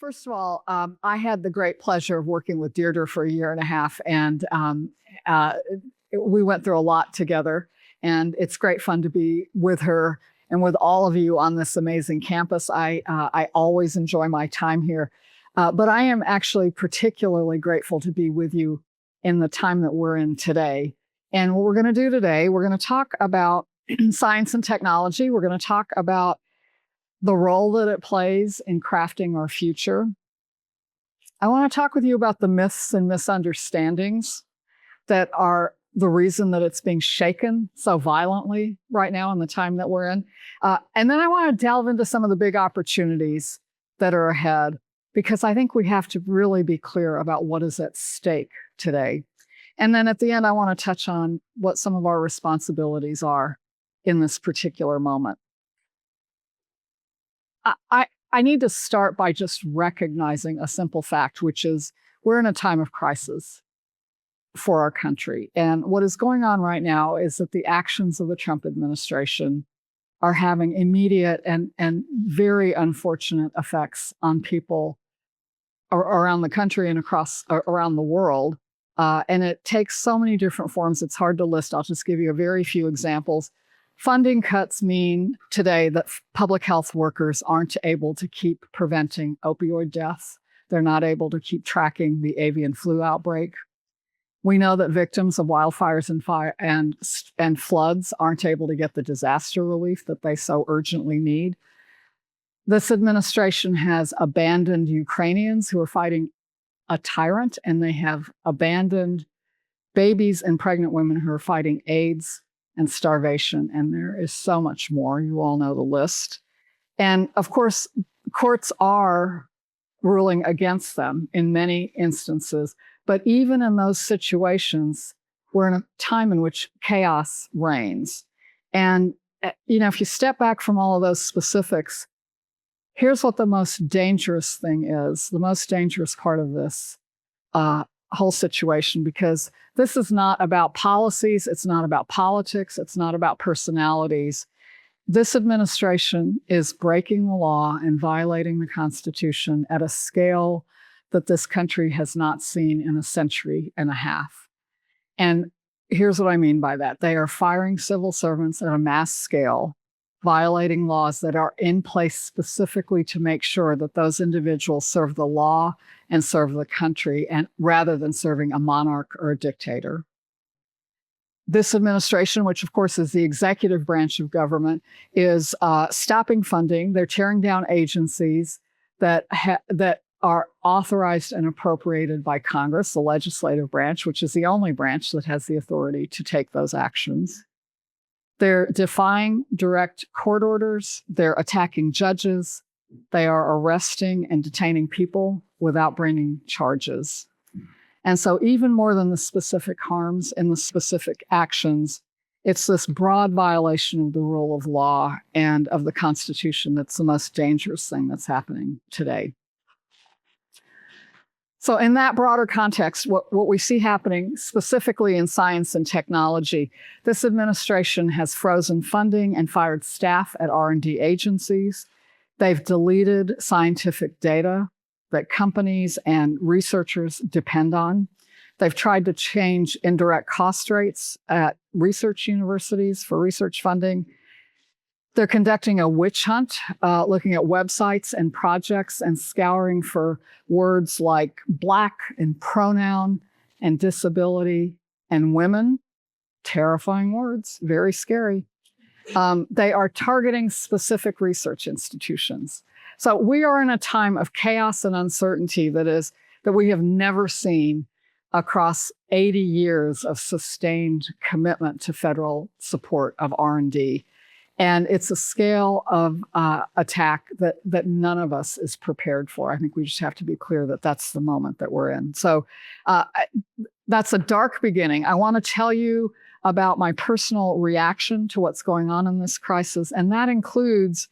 First of all, I had the great pleasure of working with Deirdre for a year and a half, and uh, we went through a lot together. And it's great fun to be with her and with all of you on this amazing campus. I always enjoy my time here, but I am actually particularly grateful to be with you in the time that we're in today. And what we're going to do today, we're going to talk about science and technology. We're going to talk about the role that it plays in crafting our future. I want to talk with you about the myths and misunderstandings that are the reason that it's being shaken so violently right now in the time that we're in. And then I want to delve into some of the big opportunities that are ahead, because I think we have to really be clear about what is at stake today. And then at the end, I want to touch on what some of our responsibilities are in this particular moment. I need to start by just recognizing a simple fact, which is we're in a time of crisis for our country. And what is going on right now is that the actions of the Trump administration are having immediate and very unfortunate effects on people around the country and around the world. And it takes so many different forms, it's hard to list. I'll just give you a very few examples. Funding cuts mean today that public health workers aren't able to keep preventing opioid deaths. They're not able to keep tracking the avian flu outbreak. We know that victims of wildfires and floods aren't able to get the disaster relief that they so urgently need. This administration has abandoned Ukrainians who are fighting a tyrant, and they have abandoned babies and pregnant women who are fighting AIDS and starvation, and there is so much more. You all know the list. And of course, courts are ruling against them in many instances, but even in those situations, we're in a time in which chaos reigns. And, if you step back from all of those specifics, here's what the most dangerous thing is, the most dangerous part of this whole situation, because this is not about policies, it's not about politics, it's not about personalities. This administration is breaking the law and violating the Constitution at a scale that this country has not seen in a century and a half. And here's what I mean by that. They are firing civil servants at a mass scale, violating laws that are in place specifically to make sure that those individuals serve the law and serve the country, and rather than serving a monarch or a dictator. This administration, which of course is the executive branch of government, is stopping funding. They're tearing down agencies that are authorized and appropriated by Congress, the legislative branch, which is the only branch that has the authority to take those actions. They're defying direct court orders. They're attacking judges. They are arresting and detaining people without bringing charges. And so even more than the specific harms and the specific actions, it's this broad violation of the rule of law and of the Constitution that's the most dangerous thing that's happening today. So in that broader context, what we see happening specifically in science and technology, this administration has frozen funding and fired staff at R&D agencies. They've deleted scientific data that companies and researchers depend on. They've tried to change indirect cost rates at research universities for research funding. They're conducting a witch hunt, looking at websites and projects and scouring for words like Black and pronoun and disability and women. Terrifying words, very scary. They are targeting specific research institutions. So we are in a time of chaos and uncertainty that we have never seen across 80 years of sustained commitment to federal support of R&D. And it's a scale of attack that none of us is prepared for. I think we just have to be clear that that's the moment that we're in. So that's a dark beginning. I want to tell you about my personal reaction to what's going on in this crisis, and that includes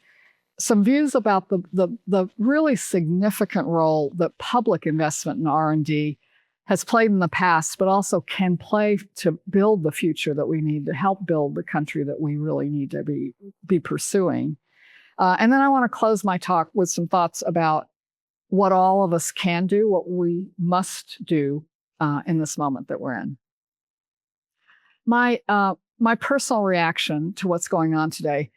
some views about the really significant role that public investment in R&D has played in the past, but also can play to build the future that we need to help build the country that we really need to be pursuing. And then I want to close my talk with some thoughts about what all of us can do, what we must do in this moment that we're in. My personal reaction to what's going on today,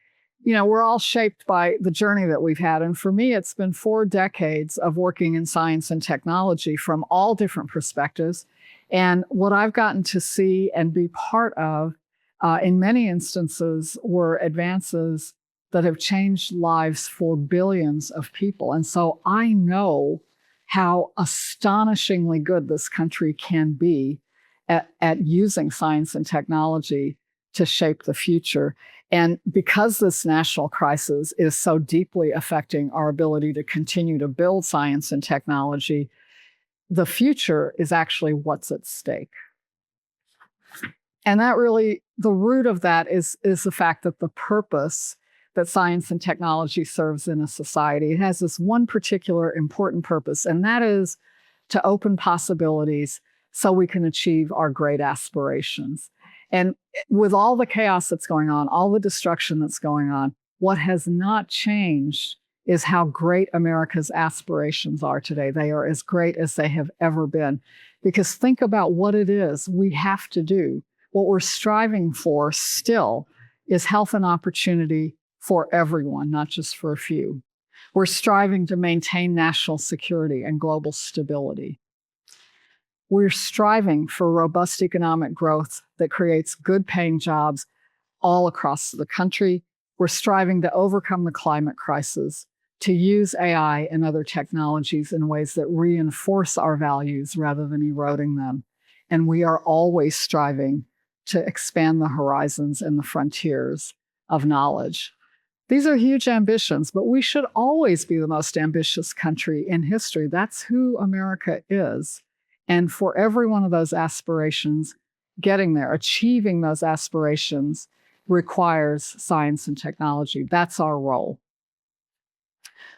we're all shaped by the journey that we've had. And for me, it's been 4 decades of working in science and technology from all different perspectives. And what I've gotten to see and be part of, in many instances, were advances that have changed lives for billions of people. And so I know how astonishingly good this country can be at using science and technology to shape the future. And because this national crisis is so deeply affecting our ability to continue to build science and technology, the future is actually what's at stake. And that really, the root of that is the fact that the purpose that science and technology serves in a society, it has this one particular important purpose, and that is to open possibilities so we can achieve our great aspirations. And with all the chaos that's going on, all the destruction that's going on, what has not changed is how great America's aspirations are today. They are as great as they have ever been. Because think about what it is we have to do. What we're striving for still is health and opportunity for everyone, not just for a few. We're striving to maintain national security and global stability. We're striving for robust economic growth that creates good-paying jobs all across the country. We're striving to overcome the climate crisis, to use AI and other technologies in ways that reinforce our values rather than eroding them. And we are always striving to expand the horizons and the frontiers of knowledge. These are huge ambitions, but we should always be the most ambitious country in history. That's who America is. And for every one of those aspirations, getting there, achieving those aspirations requires science and technology. That's our role.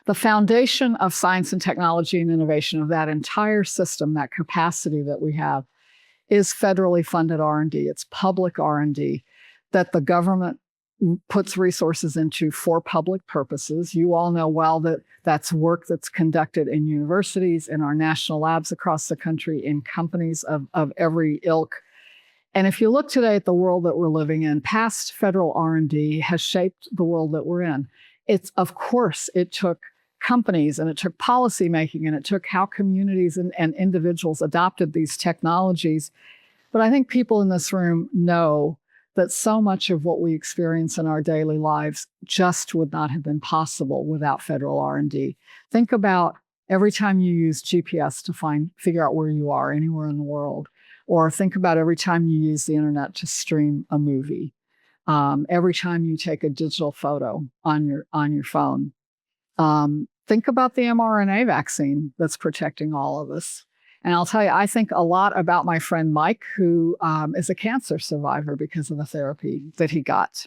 The foundation of science and technology and innovation of that entire system, that capacity that we have, is federally funded R&D. It's public R&D that the government puts resources into for public purposes. You all know well that that's work that's conducted in universities, in our national labs across the country, in companies of every ilk. And if you look today at the world that we're living in, past federal R&D has shaped the world that we're in. Of course, it took companies and it took policymaking and it took how communities and individuals adopted these technologies. But I think people in this room know that so much of what we experience in our daily lives just would not have been possible without federal R&D. Think about every time you use GPS to figure out where you are anywhere in the world, or think about every time you use the internet to stream a movie, every time you take a digital photo on your phone. Think about the mRNA vaccine that's protecting all of us. And I'll tell you, I think a lot about my friend Mike, who is a cancer survivor because of the therapy that he got.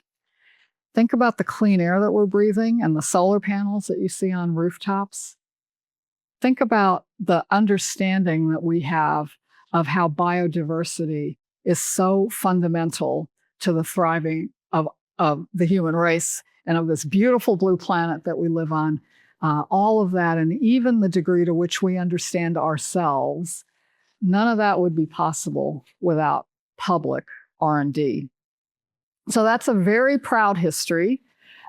Think about the clean air that we're breathing and the solar panels that you see on rooftops. Think about the understanding that we have of how biodiversity is so fundamental to the thriving of the human race and of this beautiful blue planet that we live on. All of that, and even the degree to which we understand ourselves, none of that would be possible without public R&D. So that's a very proud history,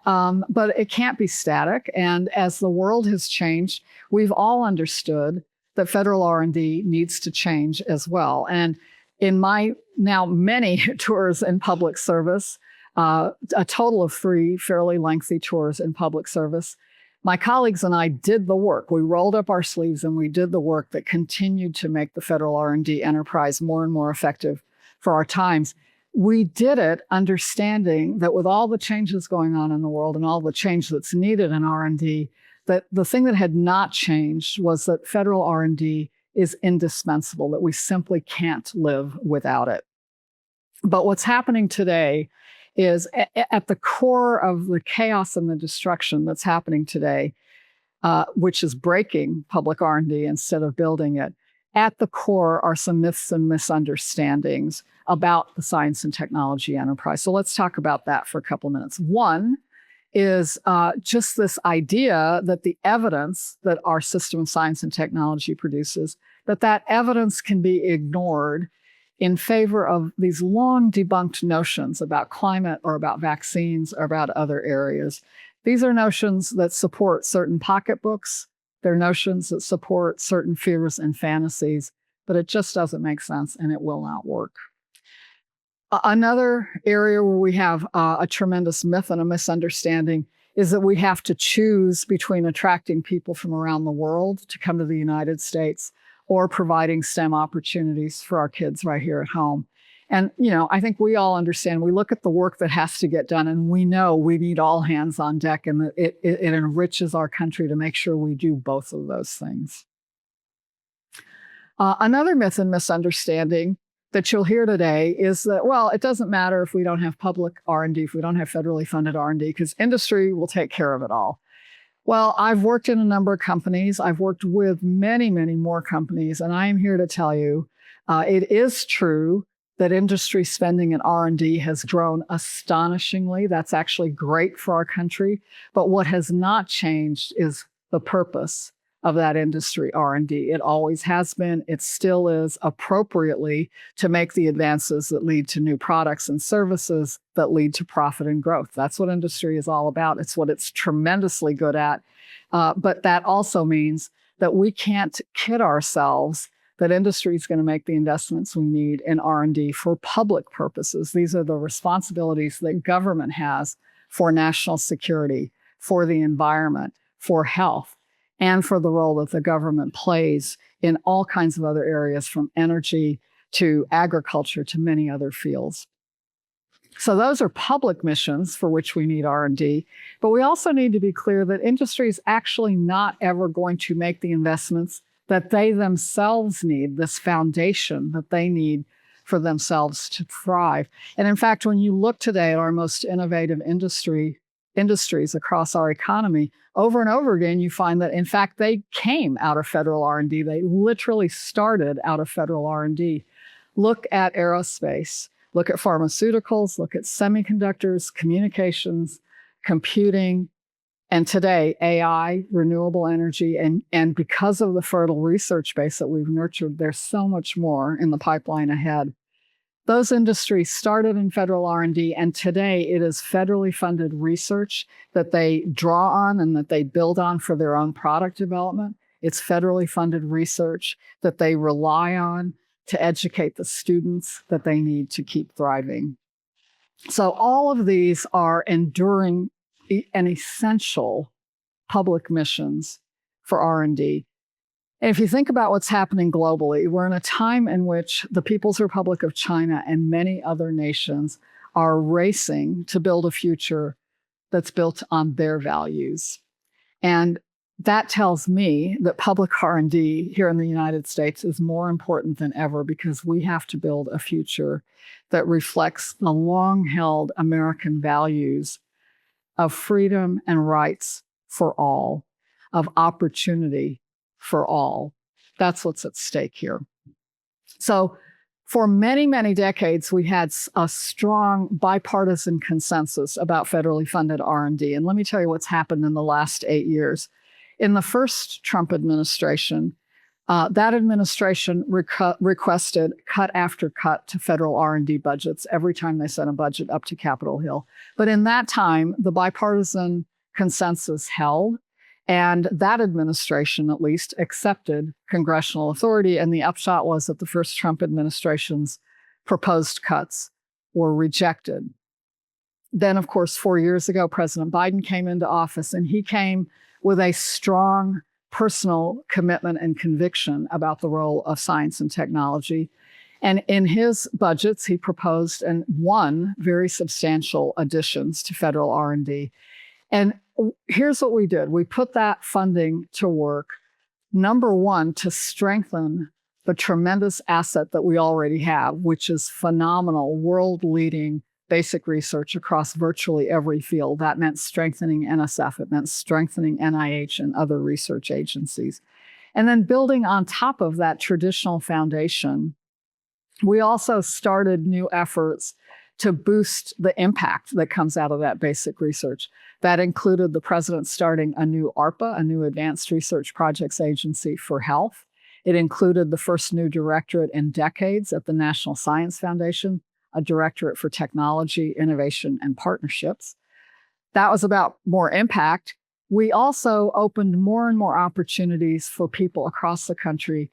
but it can't be static. And as the world has changed, we've all understood that federal R&D needs to change as well. And in my now many tours in public service, a total of 3 fairly lengthy tours in public service, my colleagues and I did the work. We rolled up our sleeves and we did the work that continued to make the federal R&D enterprise more and more effective for our times. We did it understanding that with all the changes going on in the world and all the change that's needed in R&D, that the thing that had not changed was that federal R&D is indispensable, that we simply can't live without it. But what's happening today is at the core of the chaos and the destruction that's happening today, which is breaking public R&D instead of building it. At the core are some myths and misunderstandings about the science and technology enterprise. So let's talk about that for a couple minutes. One is just this idea that the evidence that our system of science and technology produces, that evidence can be ignored in favor of these long debunked notions about climate or about vaccines or about other areas. These are notions that support certain pocketbooks. They're notions that support certain fears and fantasies, but it just doesn't make sense and it will not work. Another area where we have a tremendous myth and a misunderstanding is that we have to choose between attracting people from around the world to come to the United States or providing STEM opportunities for our kids right here at home. And, I think we all understand, we look at the work that has to get done and we know we need all hands on deck, and that it enriches our country to make sure we do both of those things. Another myth and misunderstanding that you'll hear today is that, well, it doesn't matter if we don't have public R&D, if we don't have federally funded R&D, because industry will take care of it all. Well, I've worked in a number of companies. I've worked with many, many more companies, and I am here to tell you, it is true that industry spending in R&D has grown astonishingly. That's actually great for our country. But what has not changed is the purpose of that industry R&D. It always has been. It still is, appropriately, to make the advances that lead to new products and services that lead to profit and growth. That's what industry is all about. It's what it's tremendously good at. But that also means that we can't kid ourselves that industry is going to make the investments we need in R&D for public purposes. These are the responsibilities that government has for national security, for the environment, for health, and for the role that the government plays in all kinds of other areas, from energy to agriculture to many other fields. So those are public missions for which we need R&D, but we also need to be clear that industry is actually not ever going to make the investments that they themselves need, this foundation that they need for themselves to thrive. And in fact, when you look today at our most innovative industries across our economy, over and over again, you find that, in fact, they came out of federal R&D. They literally started out of federal R&D. Look at aerospace, look at pharmaceuticals, look at semiconductors, communications, computing, and today, AI, renewable energy, and because of the fertile research base that we've nurtured, there's so much more in the pipeline ahead. Those industries started in federal R&D, and today it is federally funded research that they draw on and that they build on for their own product development. It's federally funded research that they rely on to educate the students that they need to keep thriving. So all of these are enduring and essential public missions for R&D. And if you think about what's happening globally, we're in a time in which the People's Republic of China and many other nations are racing to build a future that's built on their values. And that tells me that public R&D here in the United States is more important than ever, because we have to build a future that reflects the long-held American values of freedom and rights for all, of opportunity for all. That's what's at stake here. So for many, many decades, we had a strong bipartisan consensus about federally funded R&D. And let me tell you what's happened in the last 8 years. In the first Trump administration, that administration requested cut after cut to federal R&D budgets every time they sent a budget up to Capitol Hill. But in that time, the bipartisan consensus held, and that administration, at least, accepted congressional authority. And the upshot was that the first Trump administration's proposed cuts were rejected. Then, of course, 4 years ago, President Biden came into office, and he came with a strong personal commitment and conviction about the role of science and technology. And in his budgets, he proposed and won very substantial additions to federal R&D. And here's what we did. We put that funding to work, number one, to strengthen the tremendous asset that we already have, which is phenomenal, world-leading basic research across virtually every field. That meant strengthening NSF. It meant strengthening NIH and other research agencies. And then building on top of that traditional foundation, we also started new efforts to boost the impact that comes out of that basic research. That included the president starting a new ARPA, a new Advanced Research Projects Agency for Health. It included the first new directorate in decades at the National Science Foundation, a directorate for technology, innovation, and partnerships. That was about more impact. We also opened more and more opportunities for people across the country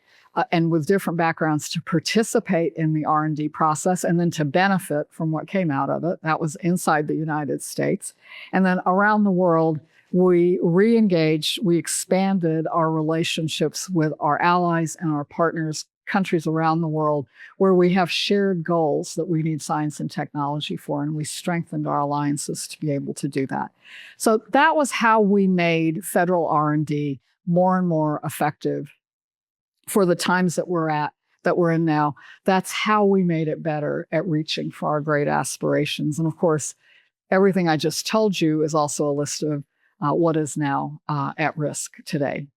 and with different backgrounds to participate in the R&D process and then to benefit from what came out of it. That was inside the United States. And then around the world, we re-engaged, we expanded our relationships with our allies and our partners, countries around the world, where we have shared goals that we need science and technology for, and we strengthened our alliances to be able to do that. So that was how we made federal R&D more and more effective for the times that we're in now. That's how we made it better at reaching for our great aspirations. And of course, everything I just told you is also a list of what is now at risk today.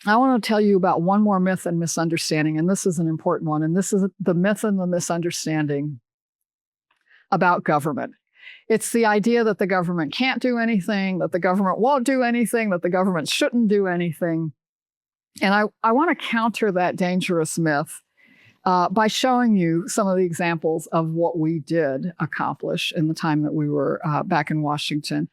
I want to tell you about one more myth and misunderstanding, and this is an important one, and this is the myth and the misunderstanding about government. It's the idea that the government can't do anything, that the government won't do anything, that the government shouldn't do anything. And I want to counter that dangerous myth by showing you some of the examples of what we did accomplish in the time that we were back in Washington.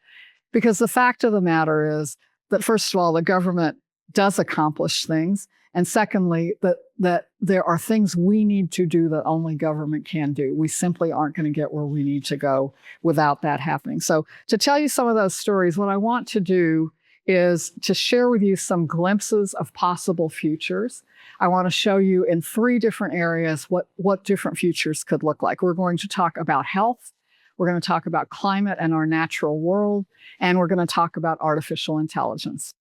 Because the fact of the matter is that, first of all, the government does accomplish things. And secondly, that there are things we need to do that only government can do. We simply aren't going to get where we need to go without that happening. So to tell you some of those stories, what I want to do is to share with you some glimpses of possible futures. I want to show you in 3 different areas what different futures could look like. We're going to talk about health. We're going to talk about climate and our natural world. And we're going to talk about artificial intelligence.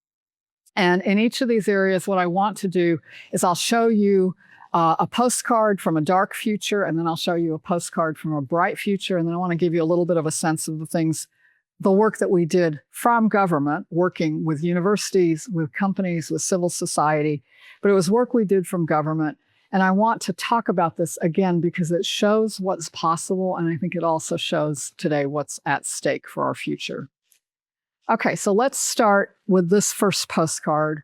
And in each of these areas, what I want to do is I'll show you a postcard from a dark future, and then I'll show you a postcard from a bright future. And then I want to give you a little bit of a sense of the work that we did from government, working with universities, with companies, with civil society. But it was work we did from government. And I want to talk about this again because it shows what's possible. And I think it also shows today what's at stake for our future. Okay, so let's start with this first postcard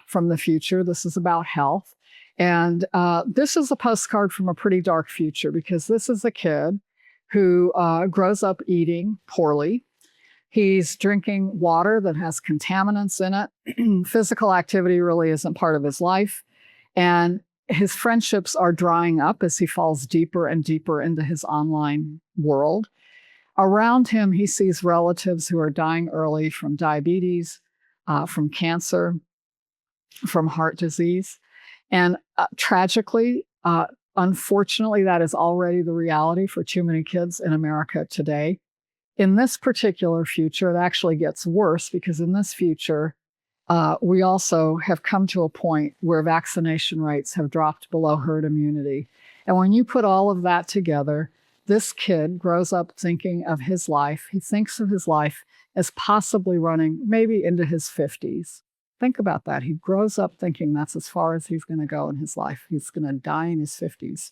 from the future. This is about health. And this is a postcard from a pretty dark future because this is a kid who grows up eating poorly. He's drinking water that has contaminants in it. Physical activity really isn't part of his life. And his friendships are drying up as he falls deeper and deeper into his online world. Around him, he sees relatives who are dying early from diabetes, from cancer, from heart disease. And tragically, unfortunately, that is already the reality for too many kids in America today. In this particular future, it actually gets worse because in this future, we also have come to a point where vaccination rates have dropped below herd immunity. And when you put all of that together, this kid grows up thinking of his life. He thinks of his life as possibly running maybe into his 50s. Think about that. He grows up thinking that's as far as he's going to go in his life. He's going to die in his 50s.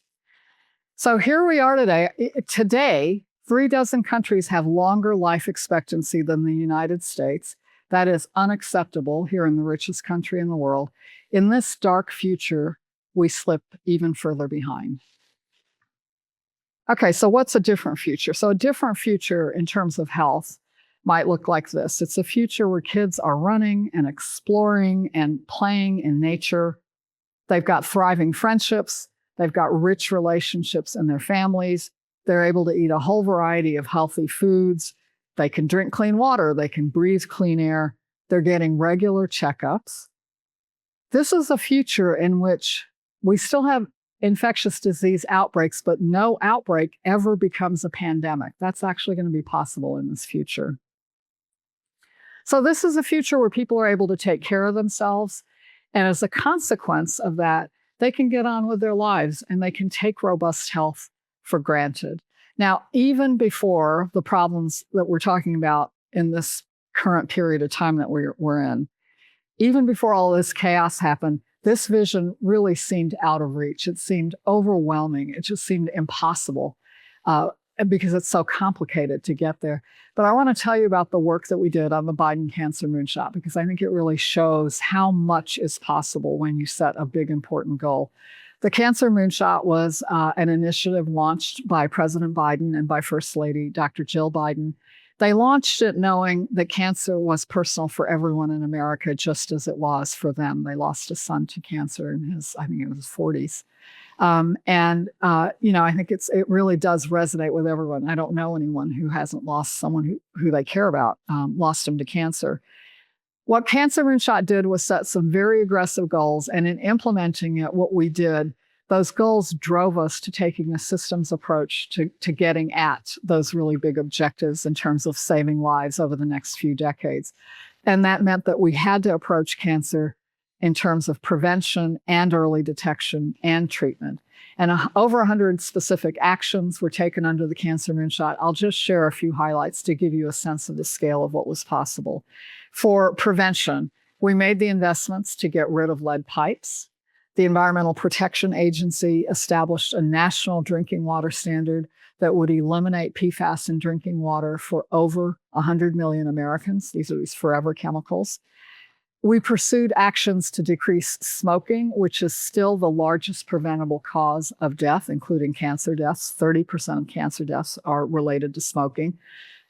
So here we are today. Today, 36 countries have longer life expectancy than the United States. That is unacceptable here in the richest country in the world. In this dark future, we slip even further behind. Okay, so what's a different future? So a different future in terms of health might look like this. It's a future where kids are running and exploring and playing in nature. They've got thriving friendships. They've got rich relationships in their families. They're able to eat a whole variety of healthy foods. They can drink clean water. They can breathe clean air. They're getting regular checkups. This is a future in which we still have infectious disease outbreaks, but no outbreak ever becomes a pandemic. That's actually going to be possible in this future. So this is a future where people are able to take care of themselves. And as a consequence of that, they can get on with their lives and they can take robust health for granted. Now, even before the problems that we're talking about in this current period of time that we're in, even before all this chaos happened, this vision really seemed out of reach. It seemed overwhelming. It just seemed impossible because it's so complicated to get there. But I want to tell you about the work that we did on the Biden Cancer Moonshot, because I think it really shows how much is possible when you set a big, important goal. The Cancer Moonshot was an initiative launched by President Biden and by First Lady Dr. Jill Biden. They launched it knowing that cancer was personal for everyone in America, just as it was for them. They lost a son to cancer in his, I think it was his 40s. I think it really does resonate with everyone. I don't know anyone who hasn't lost someone who they care about, lost him to cancer. What Cancer Moonshot did was set some very aggressive goals, and in implementing it, what we did, those goals drove us to taking a systems approach to getting at those really big objectives in terms of saving lives over the next few decades. And that meant that we had to approach cancer in terms of prevention and early detection and treatment. And over 100 specific actions were taken under the Cancer Moonshot. I'll just share a few highlights to give you a sense of the scale of what was possible. For prevention, we made the investments to get rid of lead pipes. The Environmental Protection Agency established a national drinking water standard that would eliminate PFAS in drinking water for over 100 million Americans. These are these forever chemicals. We pursued actions to decrease smoking, which is still the largest preventable cause of death, including cancer deaths. 30% of cancer deaths are related to smoking.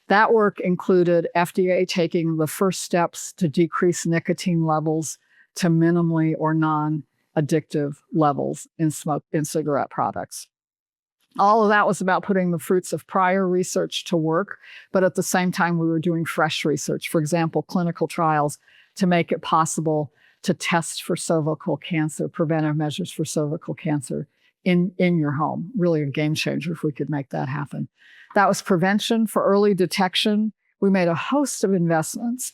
That work included FDA taking the first steps to decrease nicotine levels to minimally or non-addictive levels in cigarette products. All of that was about putting the fruits of prior research to work, but at the same time, we were doing fresh research. For example, clinical trials to make it possible to test for cervical cancer, preventive measures for cervical cancer in your home. Really a game changer if we could make that happen. That was prevention. For early detection, we made a host of investments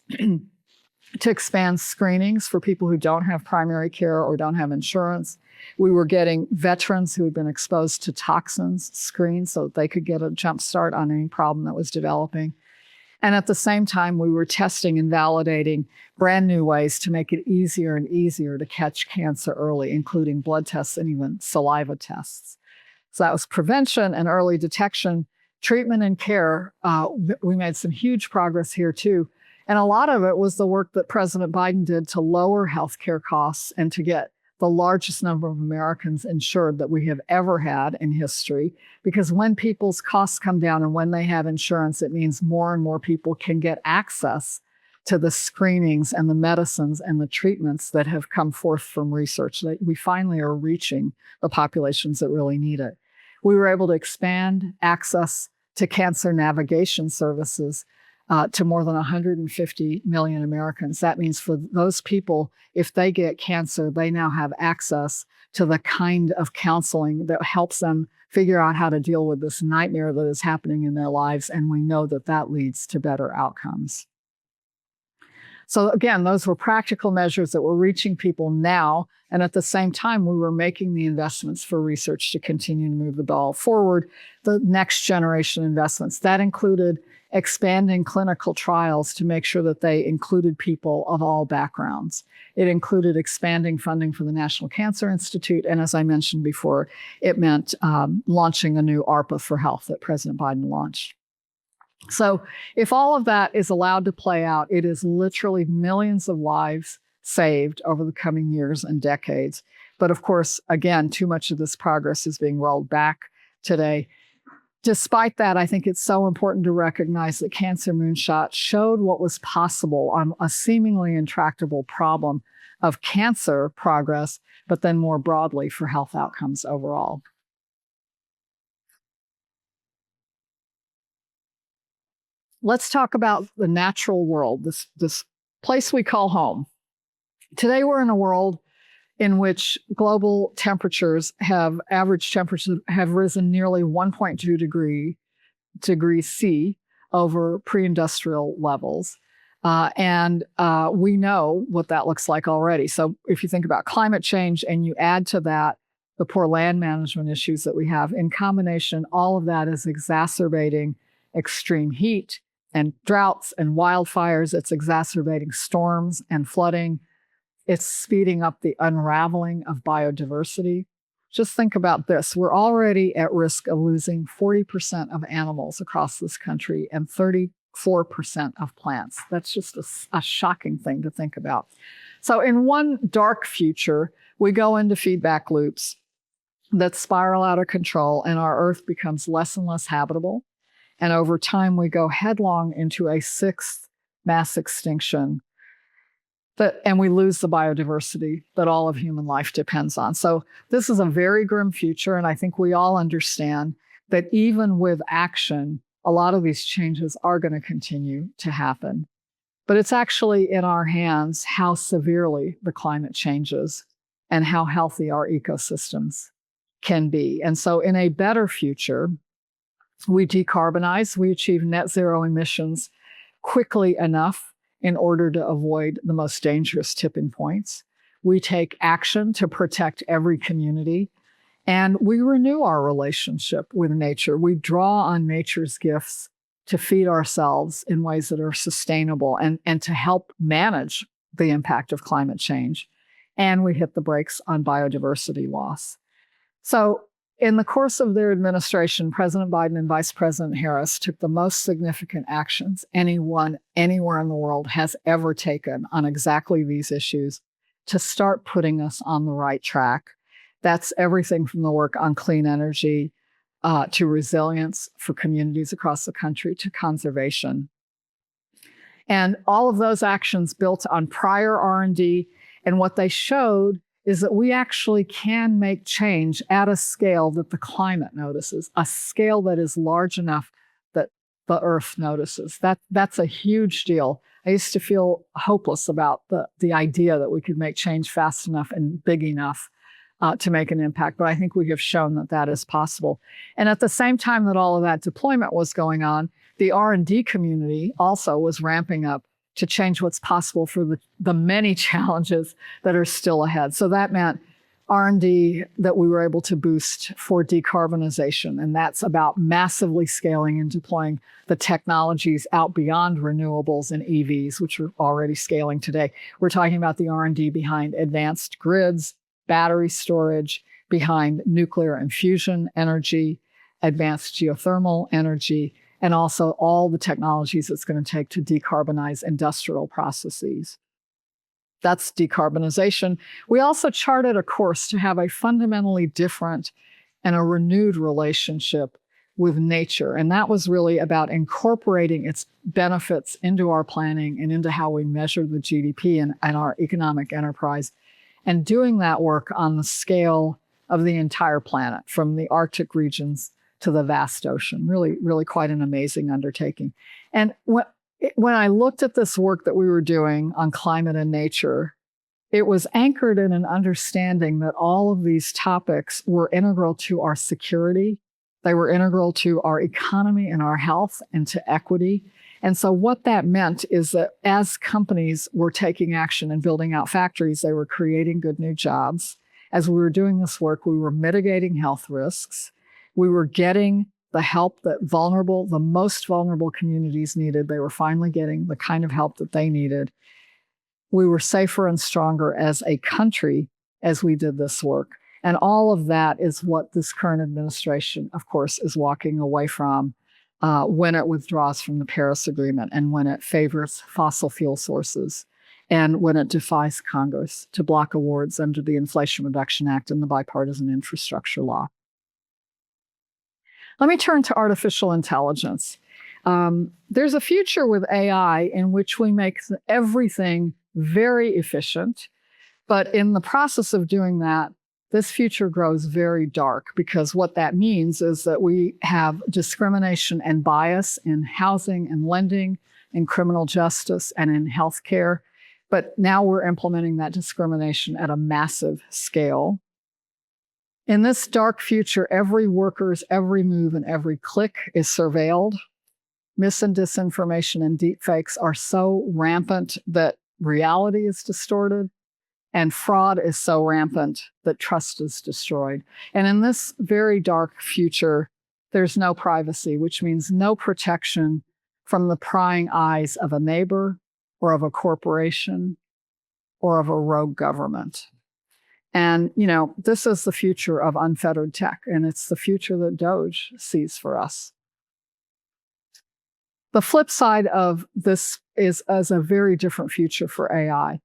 to expand screenings for people who don't have primary care or don't have insurance. We were getting veterans who had been exposed to toxins screened so that they could get a jump start on any problem that was developing. And at the same time, we were testing and validating brand new ways to make it easier and easier to catch cancer early, including blood tests and even saliva tests. So that was prevention and early detection. Treatment and care, we made some huge progress here too. And a lot of it was the work that President Biden did to lower healthcare costs and to get the largest number of Americans insured that we have ever had in history. Because when people's costs come down and when they have insurance, it means more and more people can get access to the screenings and the medicines and the treatments that have come forth from research. That we finally are reaching the populations that really need it. We were able to expand access to cancer navigation services to more than 150 million Americans. That means for those people, if they get cancer, they now have access to the kind of counseling that helps them figure out how to deal with this nightmare that is happening in their lives. And we know that that leads to better outcomes. So again, those were practical measures that were reaching people now. And at the same time, we were making the investments for research to continue to move the ball forward, the next generation investments. That included expanding clinical trials to make sure that they included people of all backgrounds. It included expanding funding for the National Cancer Institute. And as I mentioned before, it meant launching a new ARPA for Health that President Biden launched. So if all of that is allowed to play out, it is literally millions of lives saved over the coming years and decades. But of course, again, too much of this progress is being rolled back today. Despite that, I think it's so important to recognize that Cancer Moonshot showed what was possible on a seemingly intractable problem of cancer progress, but then more broadly for health outcomes overall. Let's talk about the natural world, this place we call home. Today, we're in a world in which global temperatures average temperatures have risen nearly 1.2 degrees C over pre-industrial levels. And we know what that looks like already. So if you think about climate change and you add to that the poor land management issues that we have, in combination, all of that is exacerbating extreme heat and droughts and wildfires. It's exacerbating storms and flooding. It's speeding up the unraveling of biodiversity. Just think about this. We're already at risk of losing 40% of animals across this country and 34% of plants. That's just a shocking thing to think about. So in one dark future, we go into feedback loops that spiral out of control, and our Earth becomes less and less habitable. And over time, we go headlong into a sixth mass extinction, and we lose the biodiversity that all of human life depends on. So this is a very grim future, and I think we all understand that even with action, a lot of these changes are going to continue to happen. But it's actually in our hands how severely the climate changes and how healthy our ecosystems can be. And so in a better future, we decarbonize, we achieve net zero emissions quickly enough in order to avoid the most dangerous tipping points. We take action to protect every community, and we renew our relationship with nature. We draw on nature's gifts to feed ourselves in ways that are sustainable and to help manage the impact of climate change. And we hit the brakes on biodiversity loss. So in the course of their administration, President Biden and Vice President Harris took the most significant actions anyone anywhere in the world has ever taken on exactly these issues to start putting us on the right track. That's everything from the work on clean energy to resilience for communities across the country to conservation. And all of those actions built on prior R&D, and what they showed is that we actually can make change at a scale that the climate notices, a scale that is large enough that the Earth notices. That's a huge deal. I used to feel hopeless about the idea that we could make change fast enough and big enough to make an impact, but I think we have shown that that is possible. And at the same time that all of that deployment was going on, the R&D community also was ramping up to change what's possible for the many challenges that are still ahead. So that meant R&D that we were able to boost for decarbonization, and that's about massively scaling and deploying the technologies out beyond renewables and EVs, which are already scaling today. We're talking about the R&D behind advanced grids, battery storage, behind nuclear and fusion energy, advanced geothermal energy, and also all the technologies it's going to take to decarbonize industrial processes. That's decarbonization. We also charted a course to have a fundamentally different and a renewed relationship with nature. And that was really about incorporating its benefits into our planning and into how we measure the GDP and our economic enterprise, and doing that work on the scale of the entire planet, from the Arctic regions to the vast ocean. Really, really quite an amazing undertaking. And when I looked at this work that we were doing on climate and nature, it was anchored in an understanding that all of these topics were integral to our security. They were integral to our economy and our health and to equity. And so what that meant is that as companies were taking action and building out factories, they were creating good new jobs. As we were doing this work, we were mitigating health risks. We were getting the help that the most vulnerable communities needed. They were finally getting the kind of help that they needed. We were safer and stronger as a country as we did this work. And all of that is what this current administration, of course, is walking away from when it withdraws from the Paris Agreement and when it favors fossil fuel sources and when it defies Congress to block awards under the Inflation Reduction Act and the Bipartisan Infrastructure Law. Let me turn to artificial intelligence. There's a future with AI in which we make everything very efficient, but in the process of doing that, this future grows very dark, because what that means is that we have discrimination and bias in housing and lending, in criminal justice, and in healthcare. But now we're implementing that discrimination at a massive scale. In this dark future, every worker's every move and every click is surveilled. Mis and disinformation and deepfakes are so rampant that reality is distorted, and fraud is so rampant that trust is destroyed. And in this very dark future, there's no privacy, which means no protection from the prying eyes of a neighbor or of a corporation or of a rogue government. And, this is the future of unfettered tech, and it's the future that Doge sees for us. The flip side of this is as a very different future for AI.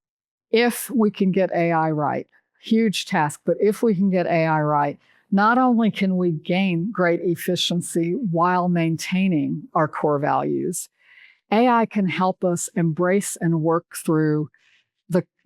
If we can get AI right, huge task, but if we can get AI right, not only can we gain great efficiency while maintaining our core values, AI can help us embrace and work through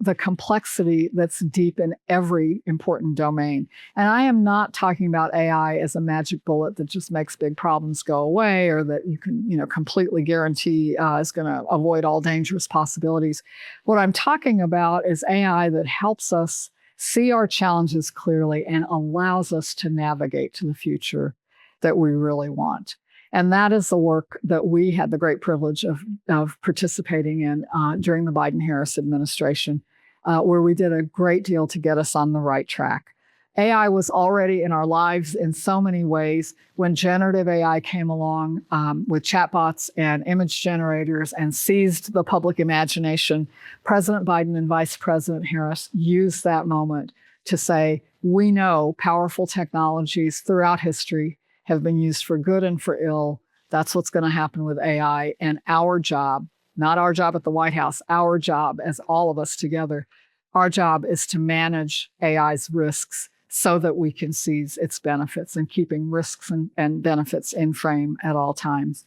the complexity that's deep in every important domain. And I am not talking about AI as a magic bullet that just makes big problems go away, or that you can, completely guarantee is going to avoid all dangerous possibilities. What I'm talking about is AI that helps us see our challenges clearly and allows us to navigate to the future that we really want. And that is the work that we had the great privilege of participating in during the Biden-Harris administration, where we did a great deal to get us on the right track. AI was already in our lives in so many ways. When generative AI came along with chatbots and image generators and seized the public imagination, President Biden and Vice President Harris used that moment to say, we know powerful technologies throughout history have been used for good and for ill. That's what's going to happen with AI. And our job, not our job at the White House, our job as all of us together, our job is to manage AI's risks so that we can seize its benefits, and keeping risks and benefits in frame at all times.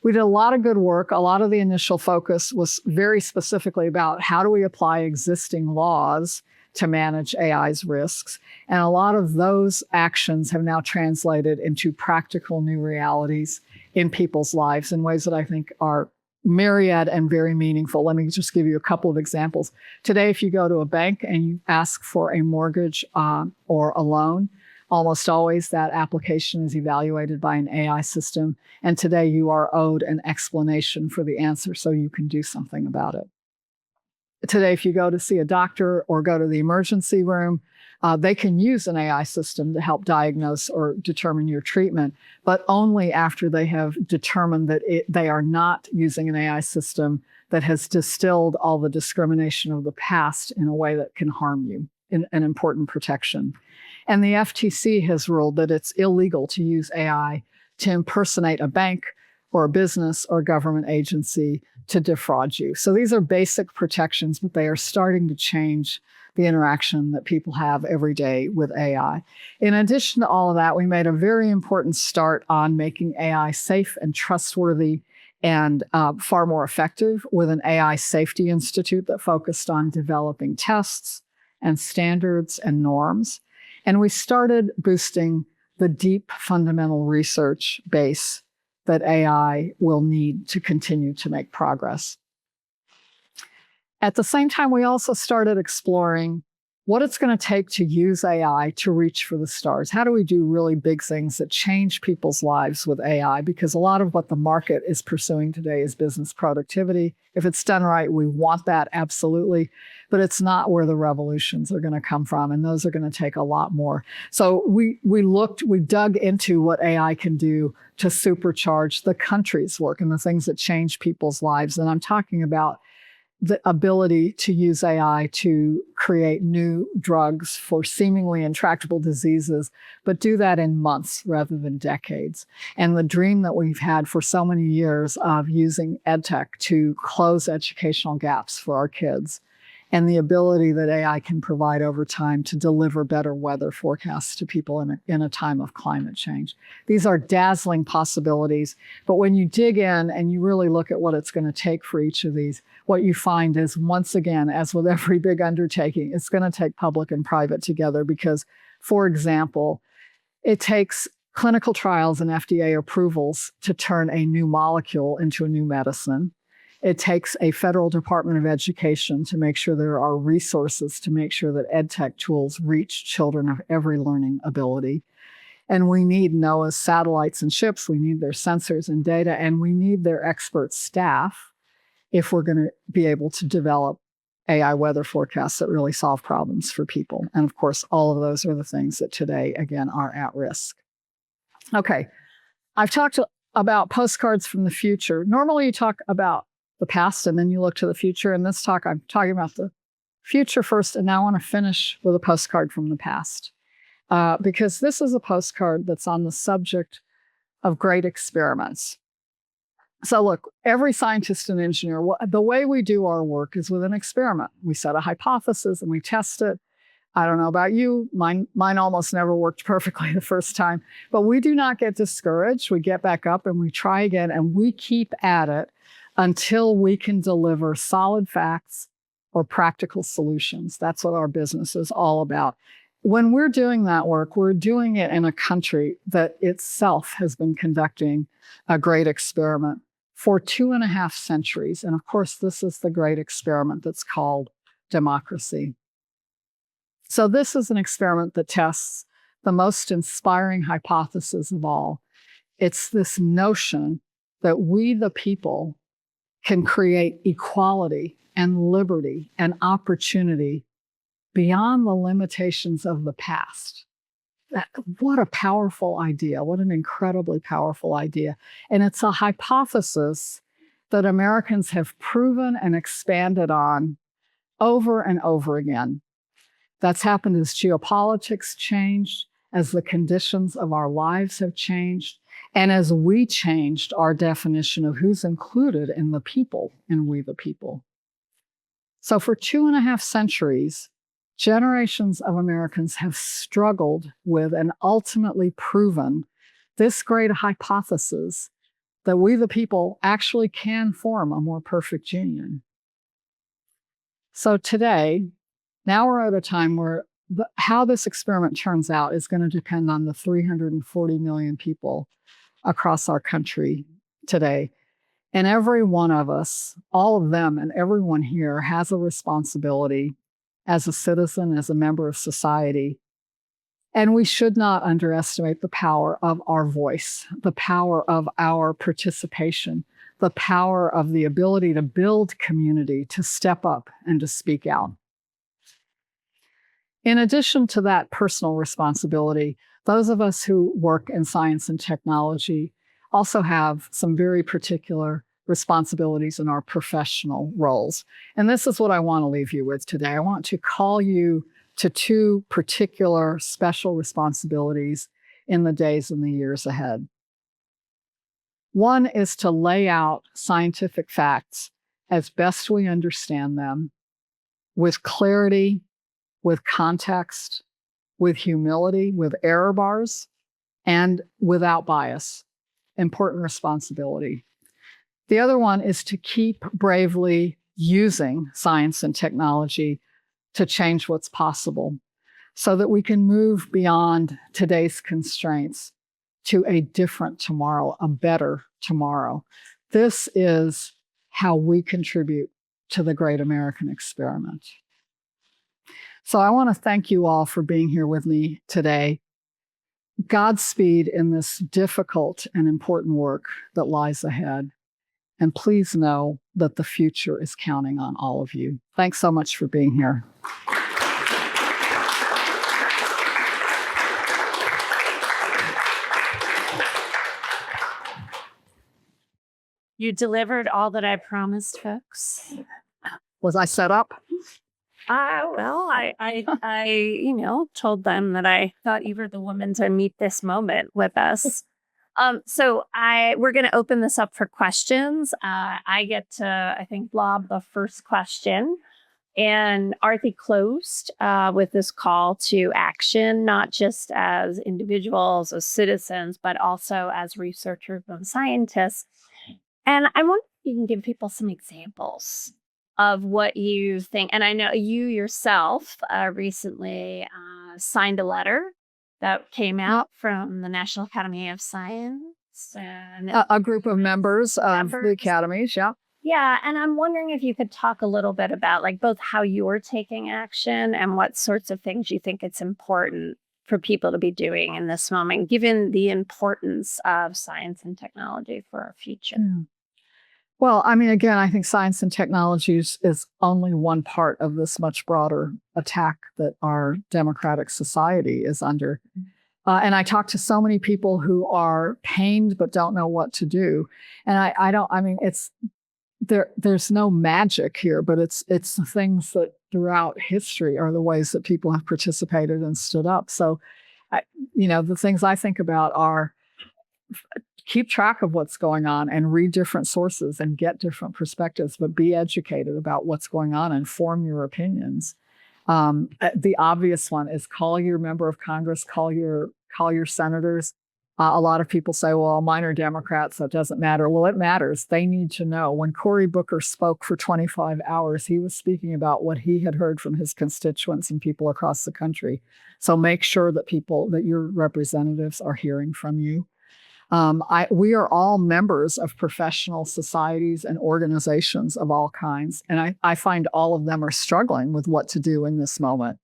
We did a lot of good work. A lot of the initial focus was very specifically about how do we apply existing laws to manage AI's risks. And a lot of those actions have now translated into practical new realities in people's lives in ways that I think are myriad and very meaningful. Let me just give you a couple of examples. Today, if you go to a bank and you ask for a mortgage or a loan, almost always that application is evaluated by an AI system. And today you are owed an explanation for the answer so you can do something about it. Today, if you go to see a doctor or go to the emergency room, they can use an AI system to help diagnose or determine your treatment, but only after they have determined that they are not using an AI system that has distilled all the discrimination of the past in a way that can harm you, in an important protection. And the FTC has ruled that it's illegal to use AI to impersonate a bank or a business or government agency to defraud you. So these are basic protections, but they are starting to change the interaction that people have every day with AI. In addition to all of that, we made a very important start on making AI safe and trustworthy and far more effective with an AI Safety Institute that focused on developing tests and standards and norms. And we started boosting the deep fundamental research base that AI will need to continue to make progress. At the same time, we also started exploring what it's going to take to use AI to reach for the stars. How do we do really big things that change people's lives with AI? Because a lot of what the market is pursuing today is business productivity. If it's done right, we want that, absolutely. But it's not where the revolutions are going to come from, and those are going to take a lot more. So we dug into what AI can do to supercharge the country's work and the things that change people's lives. And I'm talking about the ability to use AI to create new drugs for seemingly intractable diseases, but do that in months rather than decades. And the dream that we've had for so many years of using EdTech to close educational gaps for our kids, and the ability that AI can provide over time to deliver better weather forecasts to people in a time of climate change. These are dazzling possibilities, but when you dig in and you really look at what it's going to take for each of these, what you find is, once again, as with every big undertaking, it's going to take public and private together because, for example, it takes clinical trials and FDA approvals to turn a new molecule into a new medicine. It takes a federal Department of Education to make sure there are resources to make sure that EdTech tools reach children of every learning ability. And we need NOAA's satellites and ships, we need their sensors and data, and we need their expert staff if we're going to be able to develop AI weather forecasts that really solve problems for people. And of course, all of those are the things that today, again, are at risk. Okay, I've talked about postcards from the future. Normally you talk about the past and then you look to the future. In this talk, I'm talking about the future first, and now I want to finish with a postcard from the past, because this is a postcard that's on the subject of great experiments. So look, every scientist and engineer, the way we do our work is with an experiment. We set a hypothesis and we test it. I don't know about you, mine almost never worked perfectly the first time, but we do not get discouraged. We get back up and we try again, and we keep at it until we can deliver solid facts or practical solutions. That's what our business is all about. When we're doing that work, we're doing it in a country that itself has been conducting a great experiment for 2.5 centuries. And of course, this is the great experiment that's called democracy. So this is an experiment that tests the most inspiring hypothesis of all. It's this notion that we, the people, can create equality and liberty and opportunity beyond the limitations of the past. What a powerful idea. What an incredibly powerful idea. And it's a hypothesis that Americans have proven and expanded on over and over again. That's happened as geopolitics changed, as the conditions of our lives have changed, and as we changed our definition of who's included in the people, in we the people. So for 2.5 centuries, generations of Americans have struggled with and ultimately proven this great hypothesis that we the people actually can form a more perfect union. So today, now we're at a time where how this experiment turns out is going to depend on the 340 million people across our country today. And every one of us, all of them and everyone here, has a responsibility as a citizen, as a member of society. And we should not underestimate the power of our voice, the power of our participation, the power of the ability to build community, to step up and to speak out. In addition to that personal responsibility, those of us who work in science and technology also have some very particular responsibilities in our professional roles. And this is what I want to leave you with today. I want to call you to 2 particular special responsibilities in the days and the years ahead. One is to lay out scientific facts as best we understand them, with clarity, with context, with humility, with error bars, and without bias. Important responsibility. The other one is to keep bravely using science and technology to change what's possible so that we can move beyond today's constraints to a different tomorrow, a better tomorrow. This is how we contribute to the great American experiment. So I want to thank you all for being here with me today. Godspeed in this difficult and important work that lies ahead. And please know that the future is counting on all of you. Thanks so much for being here. You delivered all that I promised, folks. Was I set up? Well, I told them that I thought you were the woman to meet this moment with us. We're going to open this up for questions. I get to, I think, lob the first question. And Arati closed with this call to action, not just as individuals, as citizens, but also as researchers and scientists. And I wonder if you can give people some examples of what you think. And I know you yourself recently signed a letter that came out from the National Academy of Science. And a group of members of the academies, yeah. Yeah, and I'm wondering if you could talk a little bit about both how you're taking action and what sorts of things you think it's important for people to be doing in this moment, given the importance of science and technology for our future. Yeah. Well, I mean, again, I think science and technology is only one part of this much broader attack that our democratic society is under. And I talk to so many people who are pained but don't know what to do. And there's no magic here, but it's the things that throughout history are the ways that people have participated and stood up. So, the things I think about are keep track of what's going on and read different sources and get different perspectives, but be educated about what's going on and form your opinions. The obvious one is call your member of Congress, call your senators. A lot of people say, well, mine are Democrats, so it doesn't matter. Well, it matters. They need to know. When Cory Booker spoke for 25 hours, he was speaking about what he had heard from his constituents and people across the country. So make sure that your representatives are hearing from you. We are all members of professional societies and organizations of all kinds. And I find all of them are struggling with what to do in this moment.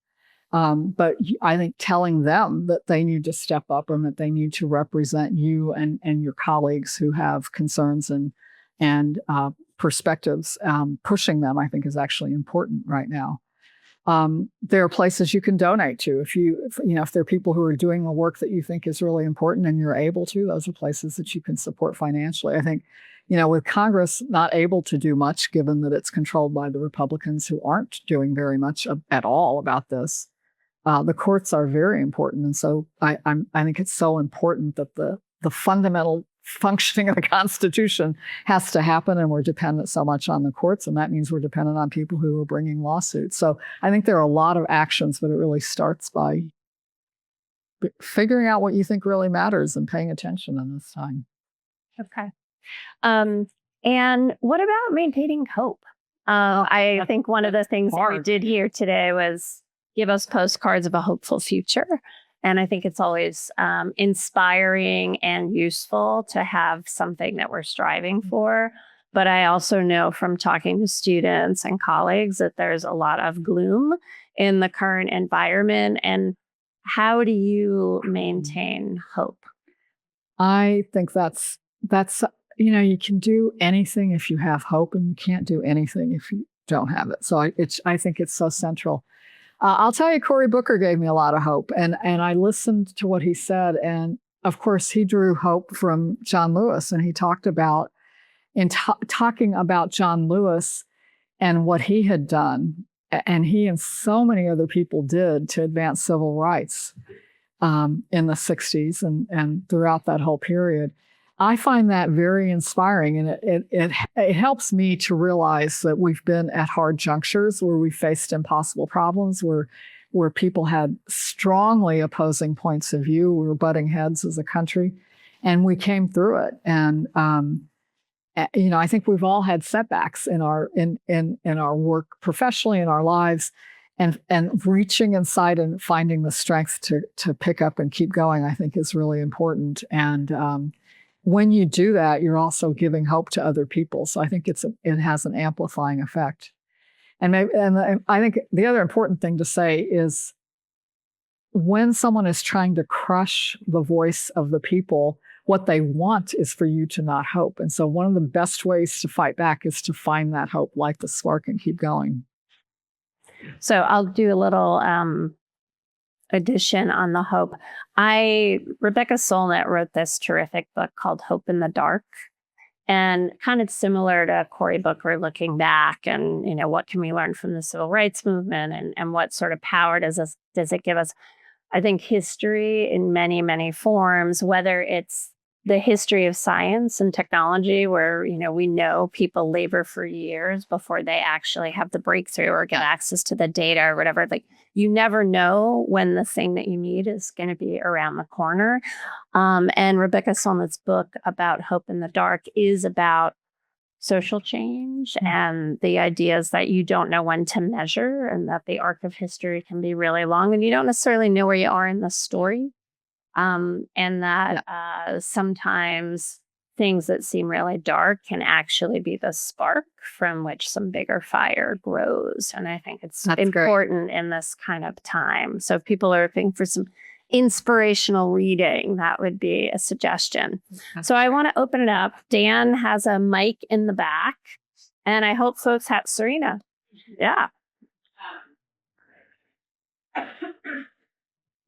But I think telling them that they need to step up and that they need to represent you and your colleagues who have concerns and perspectives, pushing them, I think, is actually important right now. There are places you can donate to. If there are people who are doing the work that you think is really important and you're able to, those are places that you can support financially. I think, with Congress not able to do much, given that it's controlled by the Republicans who aren't doing very much at all about this, the courts are very important. And so I think it's so important that the fundamental functioning of the Constitution has to happen, and we're dependent so much on the courts, and that means we're dependent on people who are bringing lawsuits. So I think there are a lot of actions, but it really starts by figuring out what you think really matters and paying attention in this time. Okay. And what about maintaining hope? I think one of the things that we did here today was give us postcards of a hopeful future. And I think it's always inspiring and useful to have something that we're striving for. But I also know from talking to students and colleagues that there's a lot of gloom in the current environment. And how do you maintain hope? I think that's you can do anything if you have hope, and you can't do anything if you don't have it. So I think it's so central. I'll tell you, Cory Booker gave me a lot of hope, and I listened to what he said. And of course, he drew hope from John Lewis, and he talked about, talking about John Lewis and what he had done, and he and so many other people did to advance civil rights in the 60s and throughout that whole period. I find that very inspiring, and it helps me to realize that we've been at hard junctures where we faced impossible problems, where people had strongly opposing points of view. We were butting heads as a country, and we came through it. And I think we've all had setbacks in our work professionally, in our lives, and reaching inside and finding the strength to pick up and keep going, I think, is really important. And when you do that, you're also giving hope to other people. So I think it has an amplifying effect. And I think the other important thing to say is when someone is trying to crush the voice of the people, what they want is for you to not hope. And so one of the best ways to fight back is to find that hope, light the spark, and keep going. So I'll do a little addition on the hope. Rebecca Solnit wrote this terrific book called Hope in the Dark, and kind of similar to Cory Booker, looking back and, what can we learn from the civil rights movement, and what sort of power does it give us? I think history in many, many forms, whether it's the history of science and technology, where, we know people labor for years before they actually have the breakthrough or get access to the data or whatever. Like, you never know when the thing that you need is going to be around the corner. And Rebecca Solnit's book about Hope in the Dark is about social change and the ideas that you don't know when to measure, and that the arc of history can be really long and you don't necessarily know where you are in the story. And that sometimes things that seem really dark can actually be the spark from which some bigger fire grows. And I think it's important in this kind of time. So if people are looking for some inspirational reading, that would be a suggestion. So I want to open it up. Dan has a mic in the back, and I hope folks have Serena. Yeah.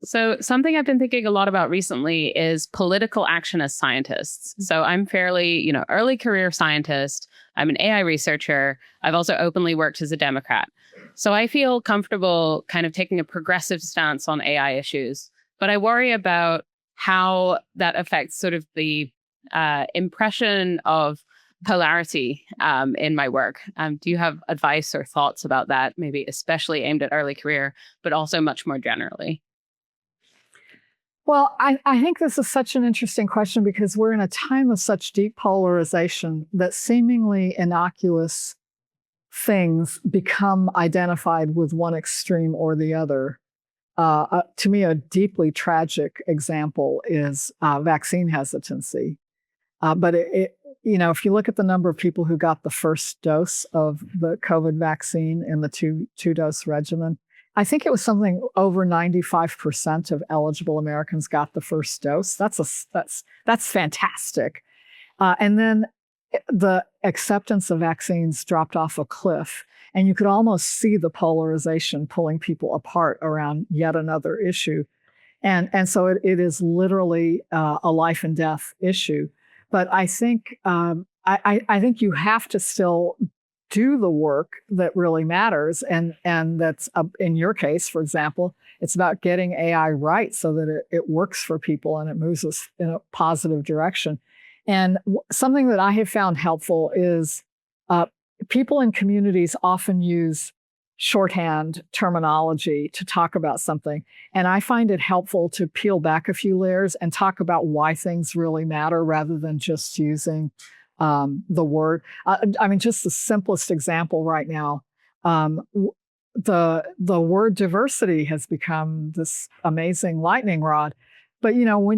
So something I've been thinking a lot about recently is political action as scientists. So I'm fairly, early career scientist. I'm an AI researcher. I've also openly worked as a Democrat. So I feel comfortable kind of taking a progressive stance on AI issues. But I worry about how that affects sort of the impression of polarity in my work. Do you have advice or thoughts about that, maybe especially aimed at early career, but also much more generally? Well, I think this is such an interesting question because we're in a time of such deep polarization that seemingly innocuous things become identified with one extreme or the other. To me, a deeply tragic example is vaccine hesitancy. But if you look at the number of people who got the first dose of the COVID vaccine in the two-dose regimen, I think it was something over 95% of eligible Americans got the first dose. That's fantastic. And then the acceptance of vaccines dropped off a cliff, and you could almost see the polarization pulling people apart around yet another issue. And so it is literally a life and death issue. But I think I think you have to still do the work that really matters, and that's in your case, for example, it's about getting AI right so that it works for people and it moves us in a positive direction. And something that I have found helpful is people in communities often use shorthand terminology to talk about something. And I find it helpful to peel back a few layers and talk about why things really matter rather than just using the word. Just the simplest example right now, the word diversity has become this amazing lightning rod. But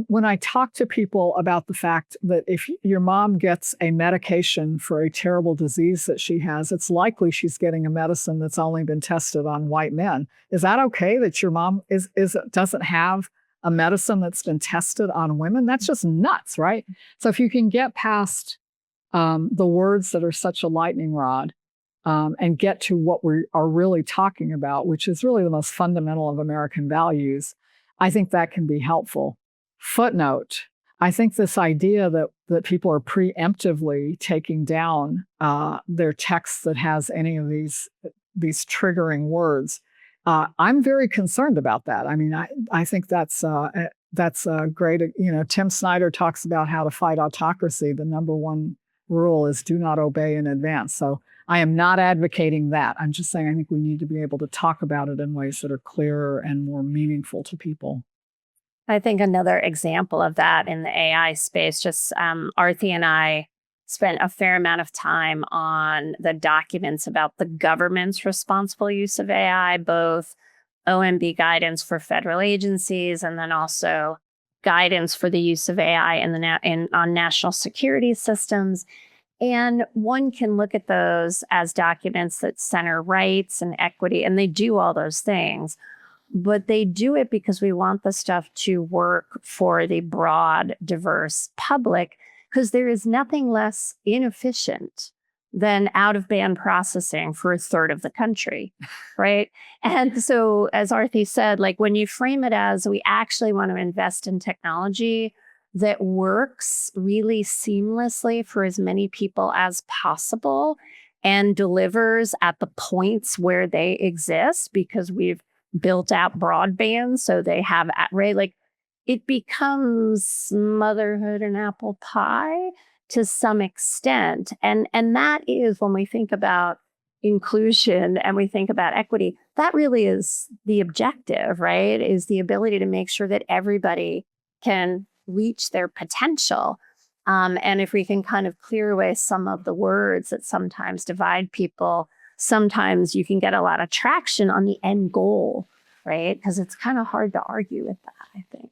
when I talk to people about the fact that if your mom gets a medication for a terrible disease that she has, it's likely she's getting a medicine that's only been tested on white men. Is that okay that your mom doesn't have a medicine that's been tested on women? That's just nuts, right? So if you can get past the words that are such a lightning rod and get to what we are really talking about, which is really the most fundamental of American values, I think that can be helpful. Footnote, I think this idea that people are preemptively taking down their texts that has any of these triggering words, I'm very concerned about that. I think that's a great, Tim Snyder talks about how to fight autocracy. The number one rule is do not obey in advance. So I am not advocating that. I'm just saying I think we need to be able to talk about it in ways that are clearer and more meaningful to people. I think another example of that in the AI space, just Arati and I spent a fair amount of time on the documents about the government's responsible use of AI, both OMB guidance for federal agencies and then also guidance for the use of AI on national security systems. And one can look at those as documents that center rights and equity, and they do all those things. But they do it because we want the stuff to work for the broad, diverse public, because there is nothing less inefficient than out-of-band processing for a third of the country, right? And so, as Arati said, when you frame it as we actually want to invest in technology that works really seamlessly for as many people as possible and delivers at the points where they exist because we've built out broadband so they have it becomes motherhood and apple pie to some extent. And that is when we think about inclusion and we think about equity, that really is the objective, right? Is the ability to make sure that everybody can reach their potential. And if we can kind of clear away some of the words that sometimes divide people, sometimes you can get a lot of traction on the end goal, right? Because it's kind of hard to argue with that, I think.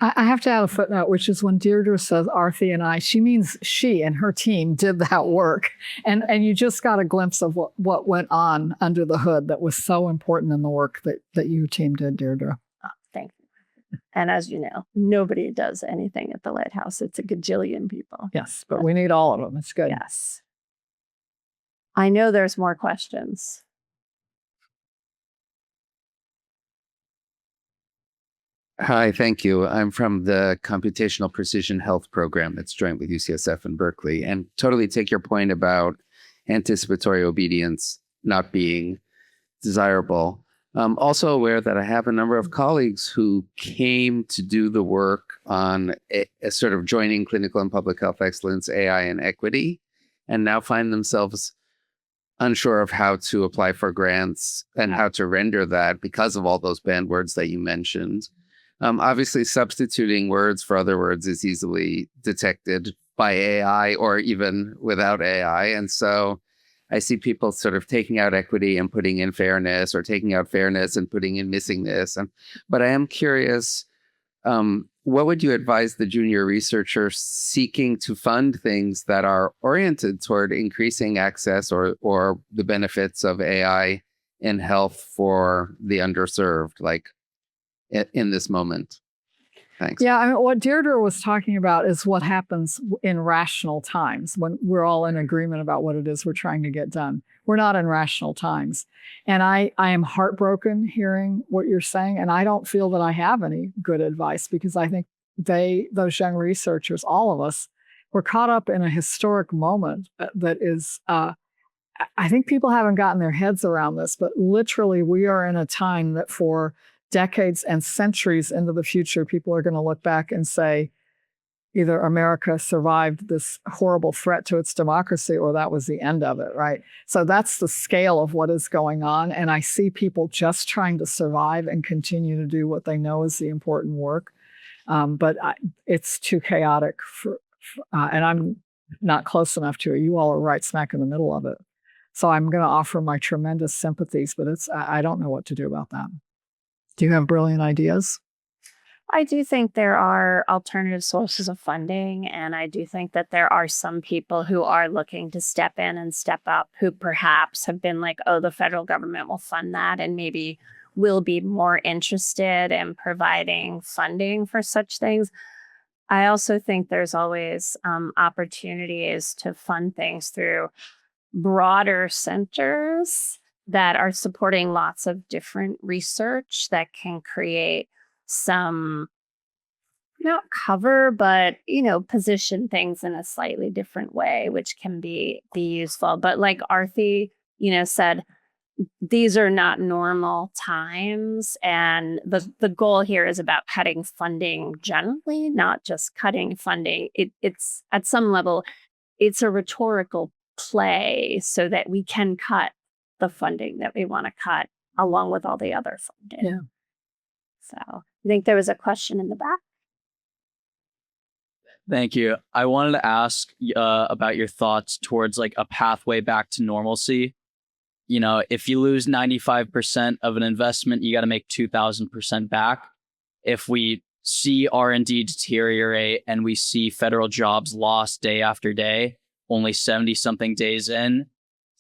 I have to add a footnote, which is when Deirdre says Arati and I, she means she and her team did that work. And you just got a glimpse of what went on under the hood that was so important in the work that your team did, Deirdre. Oh, thank you. And as you know, nobody does anything at the Lighthouse. It's a gajillion people. Yes, but we need all of them. It's good. Yes. I know there's more questions. Hi, thank you. I'm from the Computational Precision Health Program that's joint with UCSF and Berkeley, and totally take your point about anticipatory obedience not being desirable. I'm also aware that I have a number of colleagues who came to do the work on a sort of joining clinical and public health excellence, AI, and equity, and now find themselves unsure of how to apply for grants and how to render that because of all those banned words that you mentioned. Obviously, substituting words for other words is easily detected by AI or even without AI. And so I see people sort of taking out equity and putting in fairness, or taking out fairness and putting in missing this. But I am curious, what would you advise the junior researcher seeking to fund things that are oriented toward increasing access or the benefits of AI in health for the underserved, like in this moment? Thanks. Yeah, I mean, what Deirdre was talking about is what happens in rational times when we're all in agreement about what it is we're trying to get done. We're not in rational times. And I am heartbroken hearing what you're saying. And I don't feel that I have any good advice, because I think those young researchers, all of us, were caught up in a historic moment that is, I think people haven't gotten their heads around this, but literally we are in a time that for decades and centuries into the future, people are going to look back and say, either America survived this horrible threat to its democracy, or that was the end of it, right? So that's the scale of what is going on. And I see people just trying to survive and continue to do what they know is the important work. But it's too chaotic and I'm not close enough to it. You all are right smack in the middle of it. So I'm going to offer my tremendous sympathies, but I don't know what to do about that. Do you have brilliant ideas? I do think there are alternative sources of funding, and I do think that there are some people who are looking to step in and step up, who perhaps have been like, oh, the federal government will fund that, and maybe will be more interested in providing funding for such things. I also think there's always opportunities to fund things through broader centers that are supporting lots of different research that can create some, not cover, but, position things in a slightly different way, which can be useful. But like Arati, said, these are not normal times. And the goal here is about cutting funding generally, not just cutting funding. It's at some level, it's a rhetorical play so that we can cut the funding that we want to cut along with all the other funding. Yeah. So I think there was a question in the back. Thank you. I wanted to ask about your thoughts towards like a pathway back to normalcy. If you lose 95% of an investment, you got to make 2,000% back. If we see R&D deteriorate and we see federal jobs lost day after day, only 70-something days in,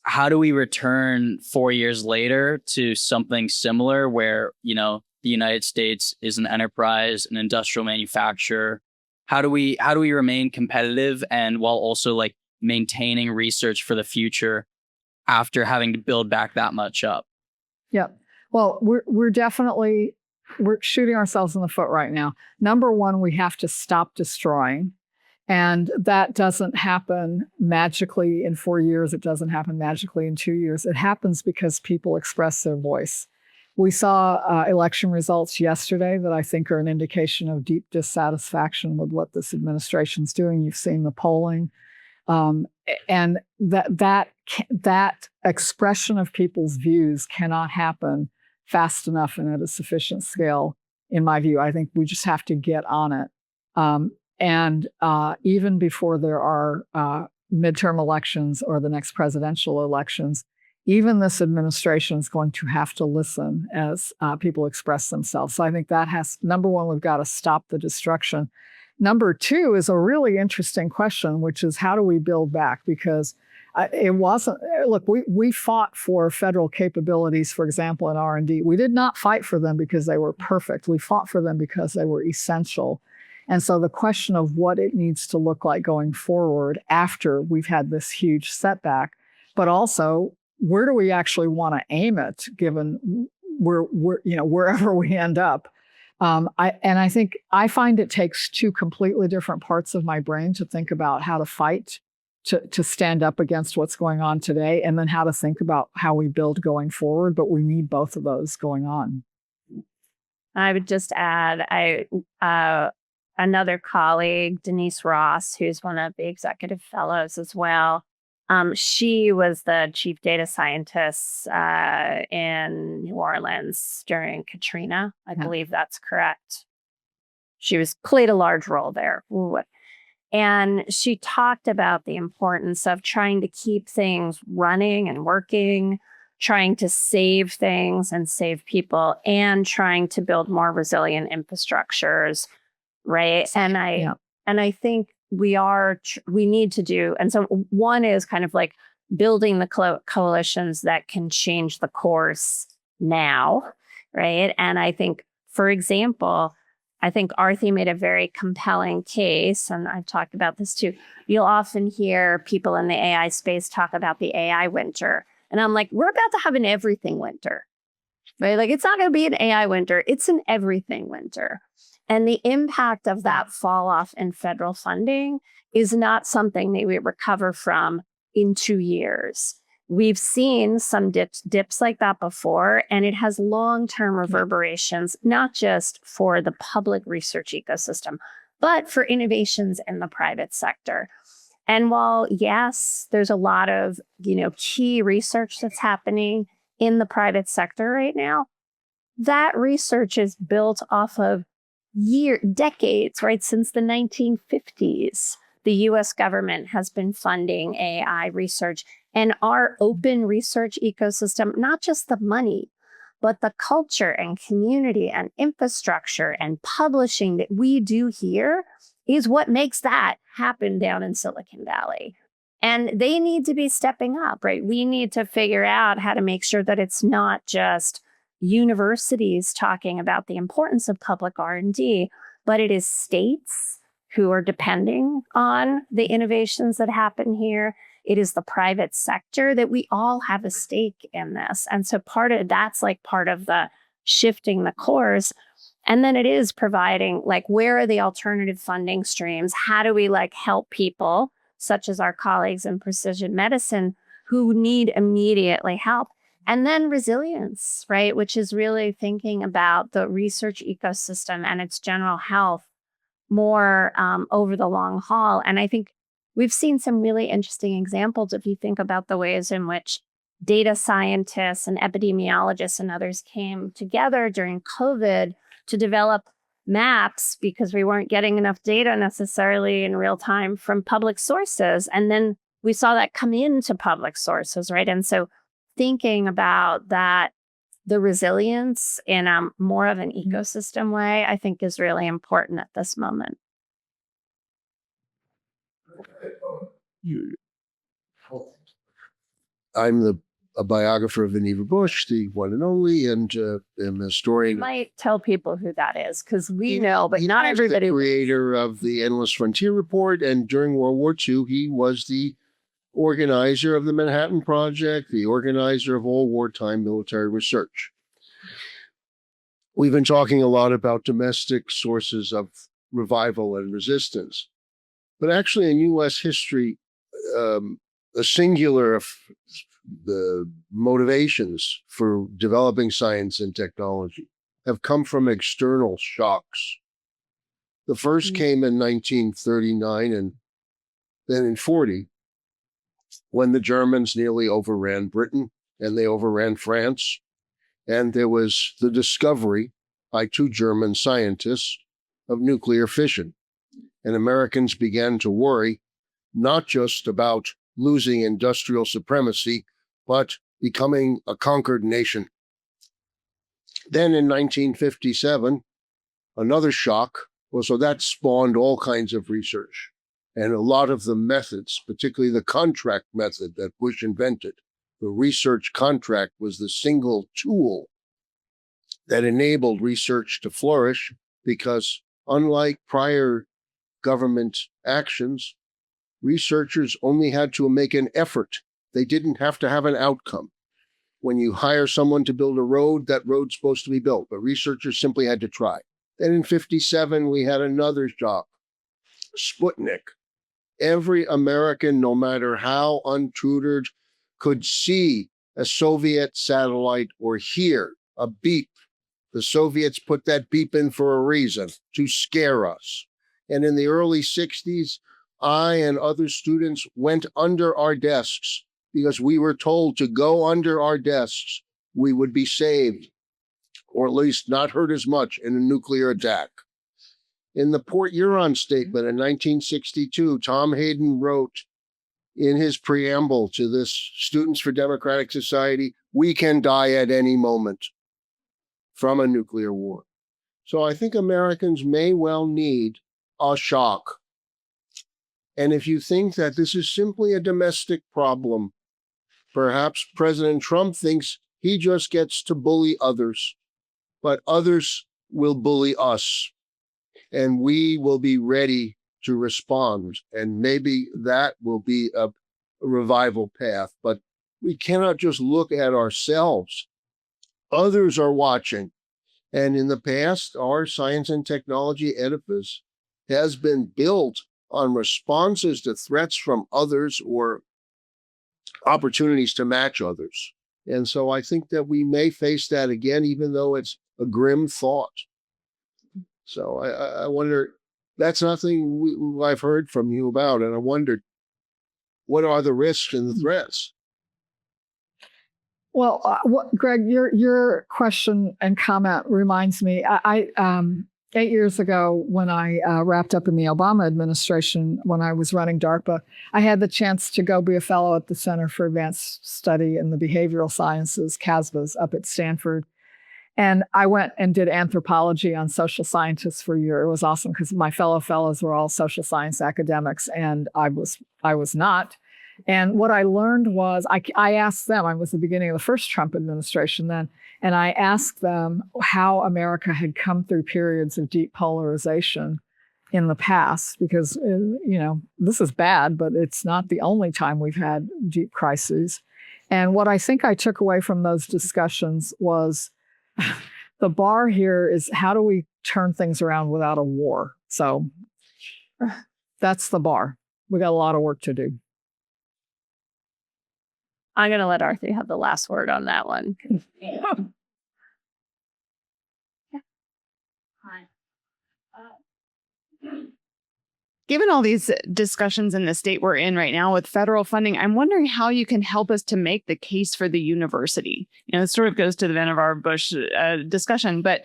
how do we return 4 years later to something similar where, the United States is an enterprise, an industrial manufacturer? How do we remain competitive and while also like maintaining research for the future after having to build back that much up? Yeah. Well, we're definitely shooting ourselves in the foot right now. Number one, we have to stop destroying. And that doesn't happen magically in 4 years. It doesn't happen magically in 2 years. It happens because people express their voice. We saw election results yesterday that I think are an indication of deep dissatisfaction with what this administration's doing. You've seen the polling. And that expression of people's views cannot happen fast enough and at a sufficient scale, in my view. I think we just have to get on it. And even before there are midterm elections or the next presidential elections, even this administration is going to have to listen as people express themselves. So I think number one, we've got to stop the destruction. Number two is a really interesting question, which is how do we build back? Because it wasn't, look, we fought for federal capabilities, for example, in R&D. We did not fight for them because they were perfect. We fought for them because they were essential. And so the question of what it needs to look like going forward after we've had this huge setback, but also where do we actually want to aim it, given wherever we end up, I think I find it takes two completely different parts of my brain to think about how to fight, to stand up against what's going on today, and then how to think about how we build going forward. But we need both of those going on. I would just add, another colleague, Denise Ross, who's one of the executive fellows as well. She was the chief data scientist in New Orleans during Katrina. I believe that's correct. She played a large role there. And she talked about the importance of trying to keep things running and working, trying to save things and save people, and trying to build more resilient infrastructures, right? And I think we need to do, and so one is kind of like building the coalitions that can change the course now, right? And I think, for example, I think Arati made a very compelling case, and I've talked about this too. You'll often hear people in the AI space talk about the AI winter. And I'm like, we're about to have an everything winter, right? Like, it's not going to be an AI winter. It's an everything winter. And the impact of that fall off in federal funding is not something that we recover from in 2 years. We've seen some dips like that before, and it has long-term reverberations, not just for the public research ecosystem, but for innovations in the private sector. And while, yes, there's a lot of, key research that's happening in the private sector right now, that research is built off of decades, right? Since the 1950s, the US government has been funding AI research, and our open research ecosystem, not just the money, but the culture and community and infrastructure and publishing that we do here is what makes that happen down in Silicon Valley. And they need to be stepping up, right? We need to figure out how to make sure that it's not just universities talking about the importance of public R&D, but it is states who are depending on the innovations that happen here. It is the private sector, that we all have a stake in this. And so part of the shifting the course. And then it is providing, like, where are the alternative funding streams? How do we help people, such as our colleagues in precision medicine, who need immediately help? And then resilience, right? Which is really thinking about the research ecosystem and its general health more over the long haul. And I think we've seen some really interesting examples if you think about the ways in which data scientists and epidemiologists and others came together during COVID to develop maps, because we weren't getting enough data necessarily in real time from public sources. And then we saw that come into public sources, right? And so thinking about that, the resilience in more of an ecosystem way, I think is really important at this moment. I'm a biographer of Vannevar Bush, the one and only, and am a historian. You might tell people who that is, because we know, but not everybody. The creator of the Endless Frontier Report, and during World War II, he was the organizer of the Manhattan Project, the organizer of all wartime military research. We've been talking a lot about domestic sources of revival and resistance, but actually in U.S. history, a singular of the motivations for developing science and technology have come from external shocks. The first came in 1939 and then in 40, when the Germans nearly overran Britain and they overran France. And there was the discovery by two German scientists of nuclear fission. And Americans began to worry not just about losing industrial supremacy, but becoming a conquered nation. Then in 1957, another shock. Well, so that spawned all kinds of research. And a lot of the methods, particularly the contract method that Bush invented, the research contract was the single tool that enabled research to flourish, because unlike prior government actions, researchers only had to make an effort. They didn't have to have an outcome. When you hire someone to build a road, that road's supposed to be built, but researchers simply had to try. Then in 57, we had another shock, Sputnik. Every American, no matter how untutored, could see a Soviet satellite or hear a beep. The Soviets put that beep in for a reason, to scare us. And in the early 60s, I and other students went under our desks because we were told to go under our desks. We would be saved, or at least not hurt as much in a nuclear attack. In the Port Huron Statement in 1962, Tom Hayden wrote in his preamble to this Students for Democratic Society, "We can die at any moment from a nuclear war." So I think Americans may well need a shock. And if you think that this is simply a domestic problem, perhaps President Trump thinks he just gets to bully others, but others will bully us. And we will be ready to respond. And maybe that will be a revival path. But we cannot just look at ourselves. Others are watching. And in the past, our science and technology edifice has been built on responses to threats from others or opportunities to match others. And so I think that we may face that again, even though it's a grim thought. So I wonder, that's nothing I've heard from you about. And I wondered, what are the risks and the threats? Well, Greg, your question and comment reminds me, 8 years ago when I wrapped up in the Obama administration, when I was running DARPA, I had the chance to go be a fellow at the Center for Advanced Study in the Behavioral Sciences, CASBAS, up at Stanford. And I went and did anthropology on social scientists for a year. It was awesome because my fellow fellows were all social science academics, and I was not. And what I learned was, I asked them, I was the beginning of the first Trump administration then, and I asked them how America had come through periods of deep polarization in the past, because, this is bad, but it's not the only time we've had deep crises. And what I think I took away from those discussions was the bar here is, how do we turn things around without a war? So that's the bar. We got a lot of work to do. I'm going to let Arati have the last word on that one. Yeah. Hi. Given all these discussions in the state we're in right now with federal funding, I'm wondering how you can help us to make the case for the university. It sort of goes to the Vannevar Bush discussion, but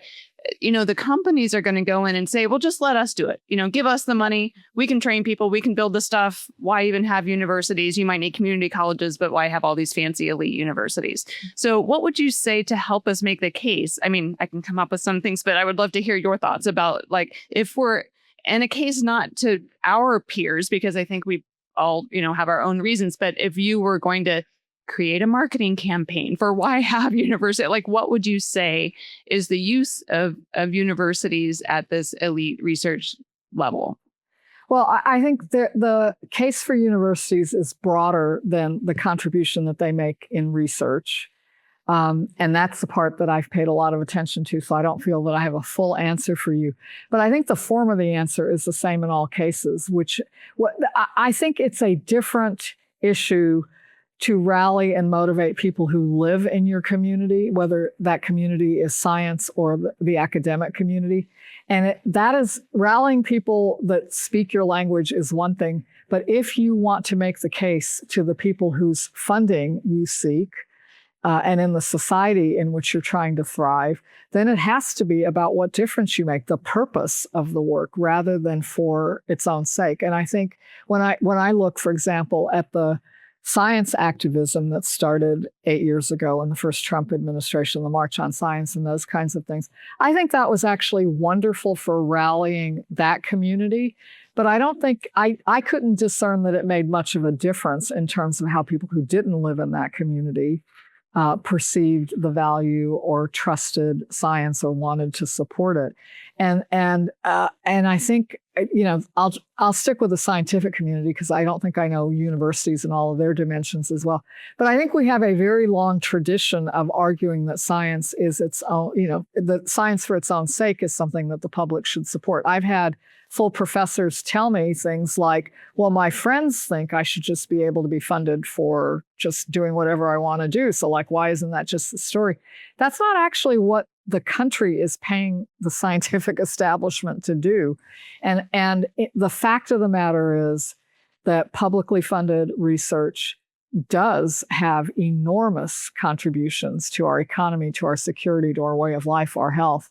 the companies are going to go in and say, well, just let us do it. Give us the money. We can train people. We can build the stuff. Why even have universities? You might need community colleges, but why have all these fancy elite universities? So what would you say to help us make the case? I mean, I can come up with some things, but I would love to hear your thoughts about, like, if we're in a case not to our peers, because I think we all, have our own reasons, but if you were going to create a marketing campaign for why have university, like, what would you say is the use of universities at this elite research level? Well, I think the case for universities is broader than the contribution that they make in research. And that's the part that I've paid a lot of attention to, so I don't feel that I have a full answer for you. But I think the form of the answer is the same in all cases, I think it's a different issue to rally and motivate people who live in your community, whether that community is science or the academic community. And that is, rallying people that speak your language is one thing. But if you want to make the case to the people whose funding you seek, and in the society in which you're trying to thrive, then it has to be about what difference you make, the purpose of the work, rather than for its own sake. And I think when I look, for example, at the science activism that started 8 years ago in the first Trump administration, the March on Science and those kinds of things, I think that was actually wonderful for rallying that community. But I don't think, I couldn't discern that it made much of a difference in terms of how people who didn't live in that community perceived the value or trusted science or wanted to support it. And I think I'll stick with the scientific community because I don't think I know universities and all of their dimensions as well. But I think we have a very long tradition of arguing that science is its own, that science for its own sake is something that the public should support. I've had full professors tell me things like, well, my friends think I should just be able to be funded for just doing whatever I want to do. So like, why isn't that just the story? That's not actually what the country is paying the scientific establishment to do. The fact of the matter is that publicly funded research does have enormous contributions to our economy, to our security, to our way of life, our health.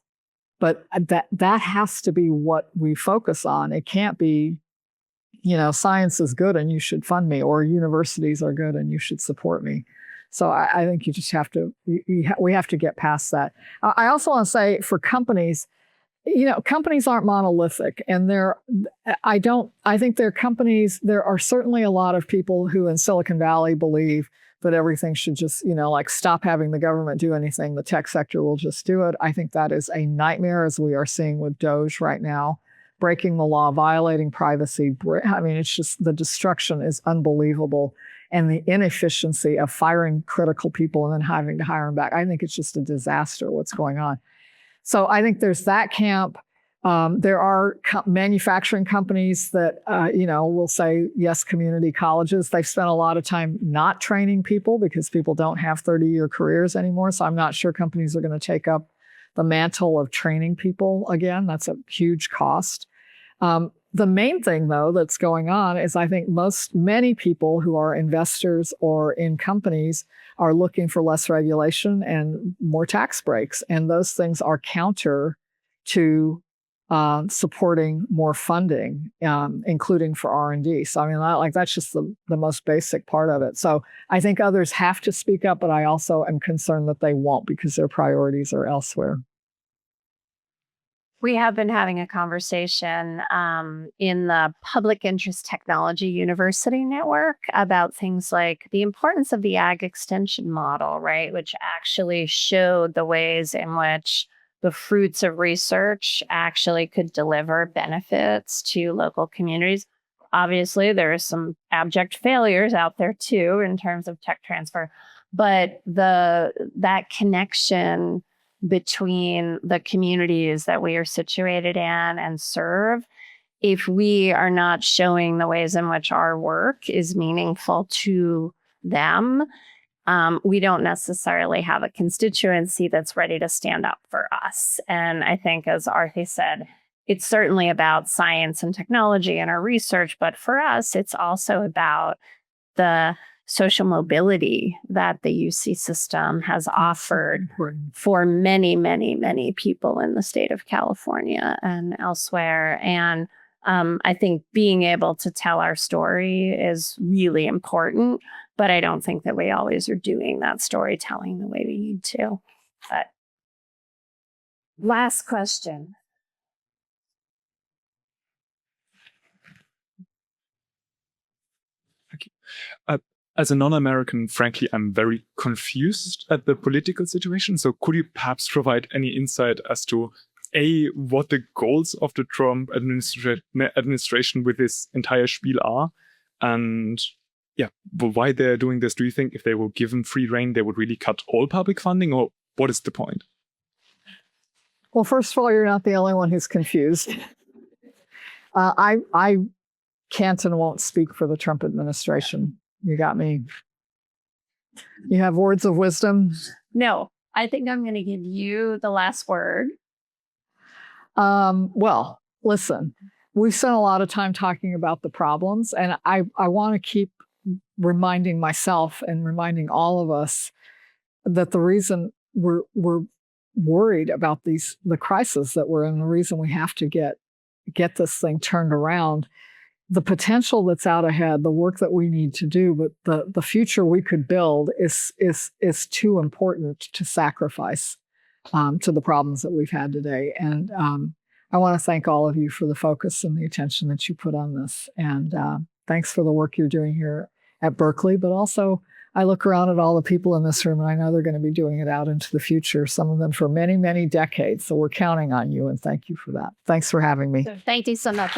But that has to be what we focus on. It can't be, science is good and you should fund me, or universities are good and you should support me. So I think you just have to, we have to get past that. I also want to say for companies, companies aren't monolithic, and I think they're companies. There are certainly a lot of people who in Silicon Valley believe that everything should just, stop having the government do anything. The tech sector will just do it. I think that is a nightmare, as we are seeing with Doge right now, breaking the law, violating privacy. It's just, the destruction is unbelievable. And the inefficiency of firing critical people and then having to hire them back. I think it's just a disaster what's going on. So I think there's that camp. There are manufacturing companies that, will say, yes, community colleges. They've spent a lot of time not training people because people don't have 30-year careers anymore. So I'm not sure companies are going to take up the mantle of training people again. That's a huge cost. The main thing, though, that's going on is I think many people who are investors or in companies are looking for less regulation and more tax breaks. And those things are counter to supporting more funding, including for R&D. So, that's just the most basic part of it. So I think others have to speak up, but I also am concerned that they won't because their priorities are elsewhere. We have been having a conversation in the Public Interest Technology University Network about things like the importance of the ag extension model, right? Which actually showed the ways in which the fruits of research actually could deliver benefits to local communities. Obviously, there are some abject failures out there too in terms of tech transfer, but that connection between the communities that we are situated in and serve, if we are not showing the ways in which our work is meaningful to them, we don't necessarily have a constituency that's ready to stand up for us. And I think, as Arati said, it's certainly about science and technology and our research, but for us, it's also about the social mobility that the UC system has offered for many, many, many people in the state of California and elsewhere. And I think being able to tell our story is really important, but I don't think that we always are doing that storytelling the way we need to. But last question. Thank you. As a non-American, frankly, I'm very confused at the political situation. So could you perhaps provide any insight as to, A, what the goals of the Trump administration with this entire spiel are? And why they're doing this? Do you think if they were given free rein, they would really cut all public funding, or what is the point? Well, first of all, you're not the only one who's confused. I can't and won't speak for the Trump administration. You got me. You have words of wisdom? No, I think I'm going to give you the last word. Well, listen, we've spent a lot of time talking about the problems, and I want to keep reminding myself and reminding all of us that the reason we're worried about the crisis that we're in, the reason we have to get this thing turned around, the potential that's out ahead, the work that we need to do, but the future we could build is too important to sacrifice to the problems that we've had today. And I want to thank all of you for the focus and the attention that you put on this. And thanks for the work you're doing here at Berkeley, but also I look around at all the people in this room, and I know they're going to be doing it out into the future, some of them for many, many decades. So we're counting on you, and thank you for that. Thanks for having me. Thank you so much.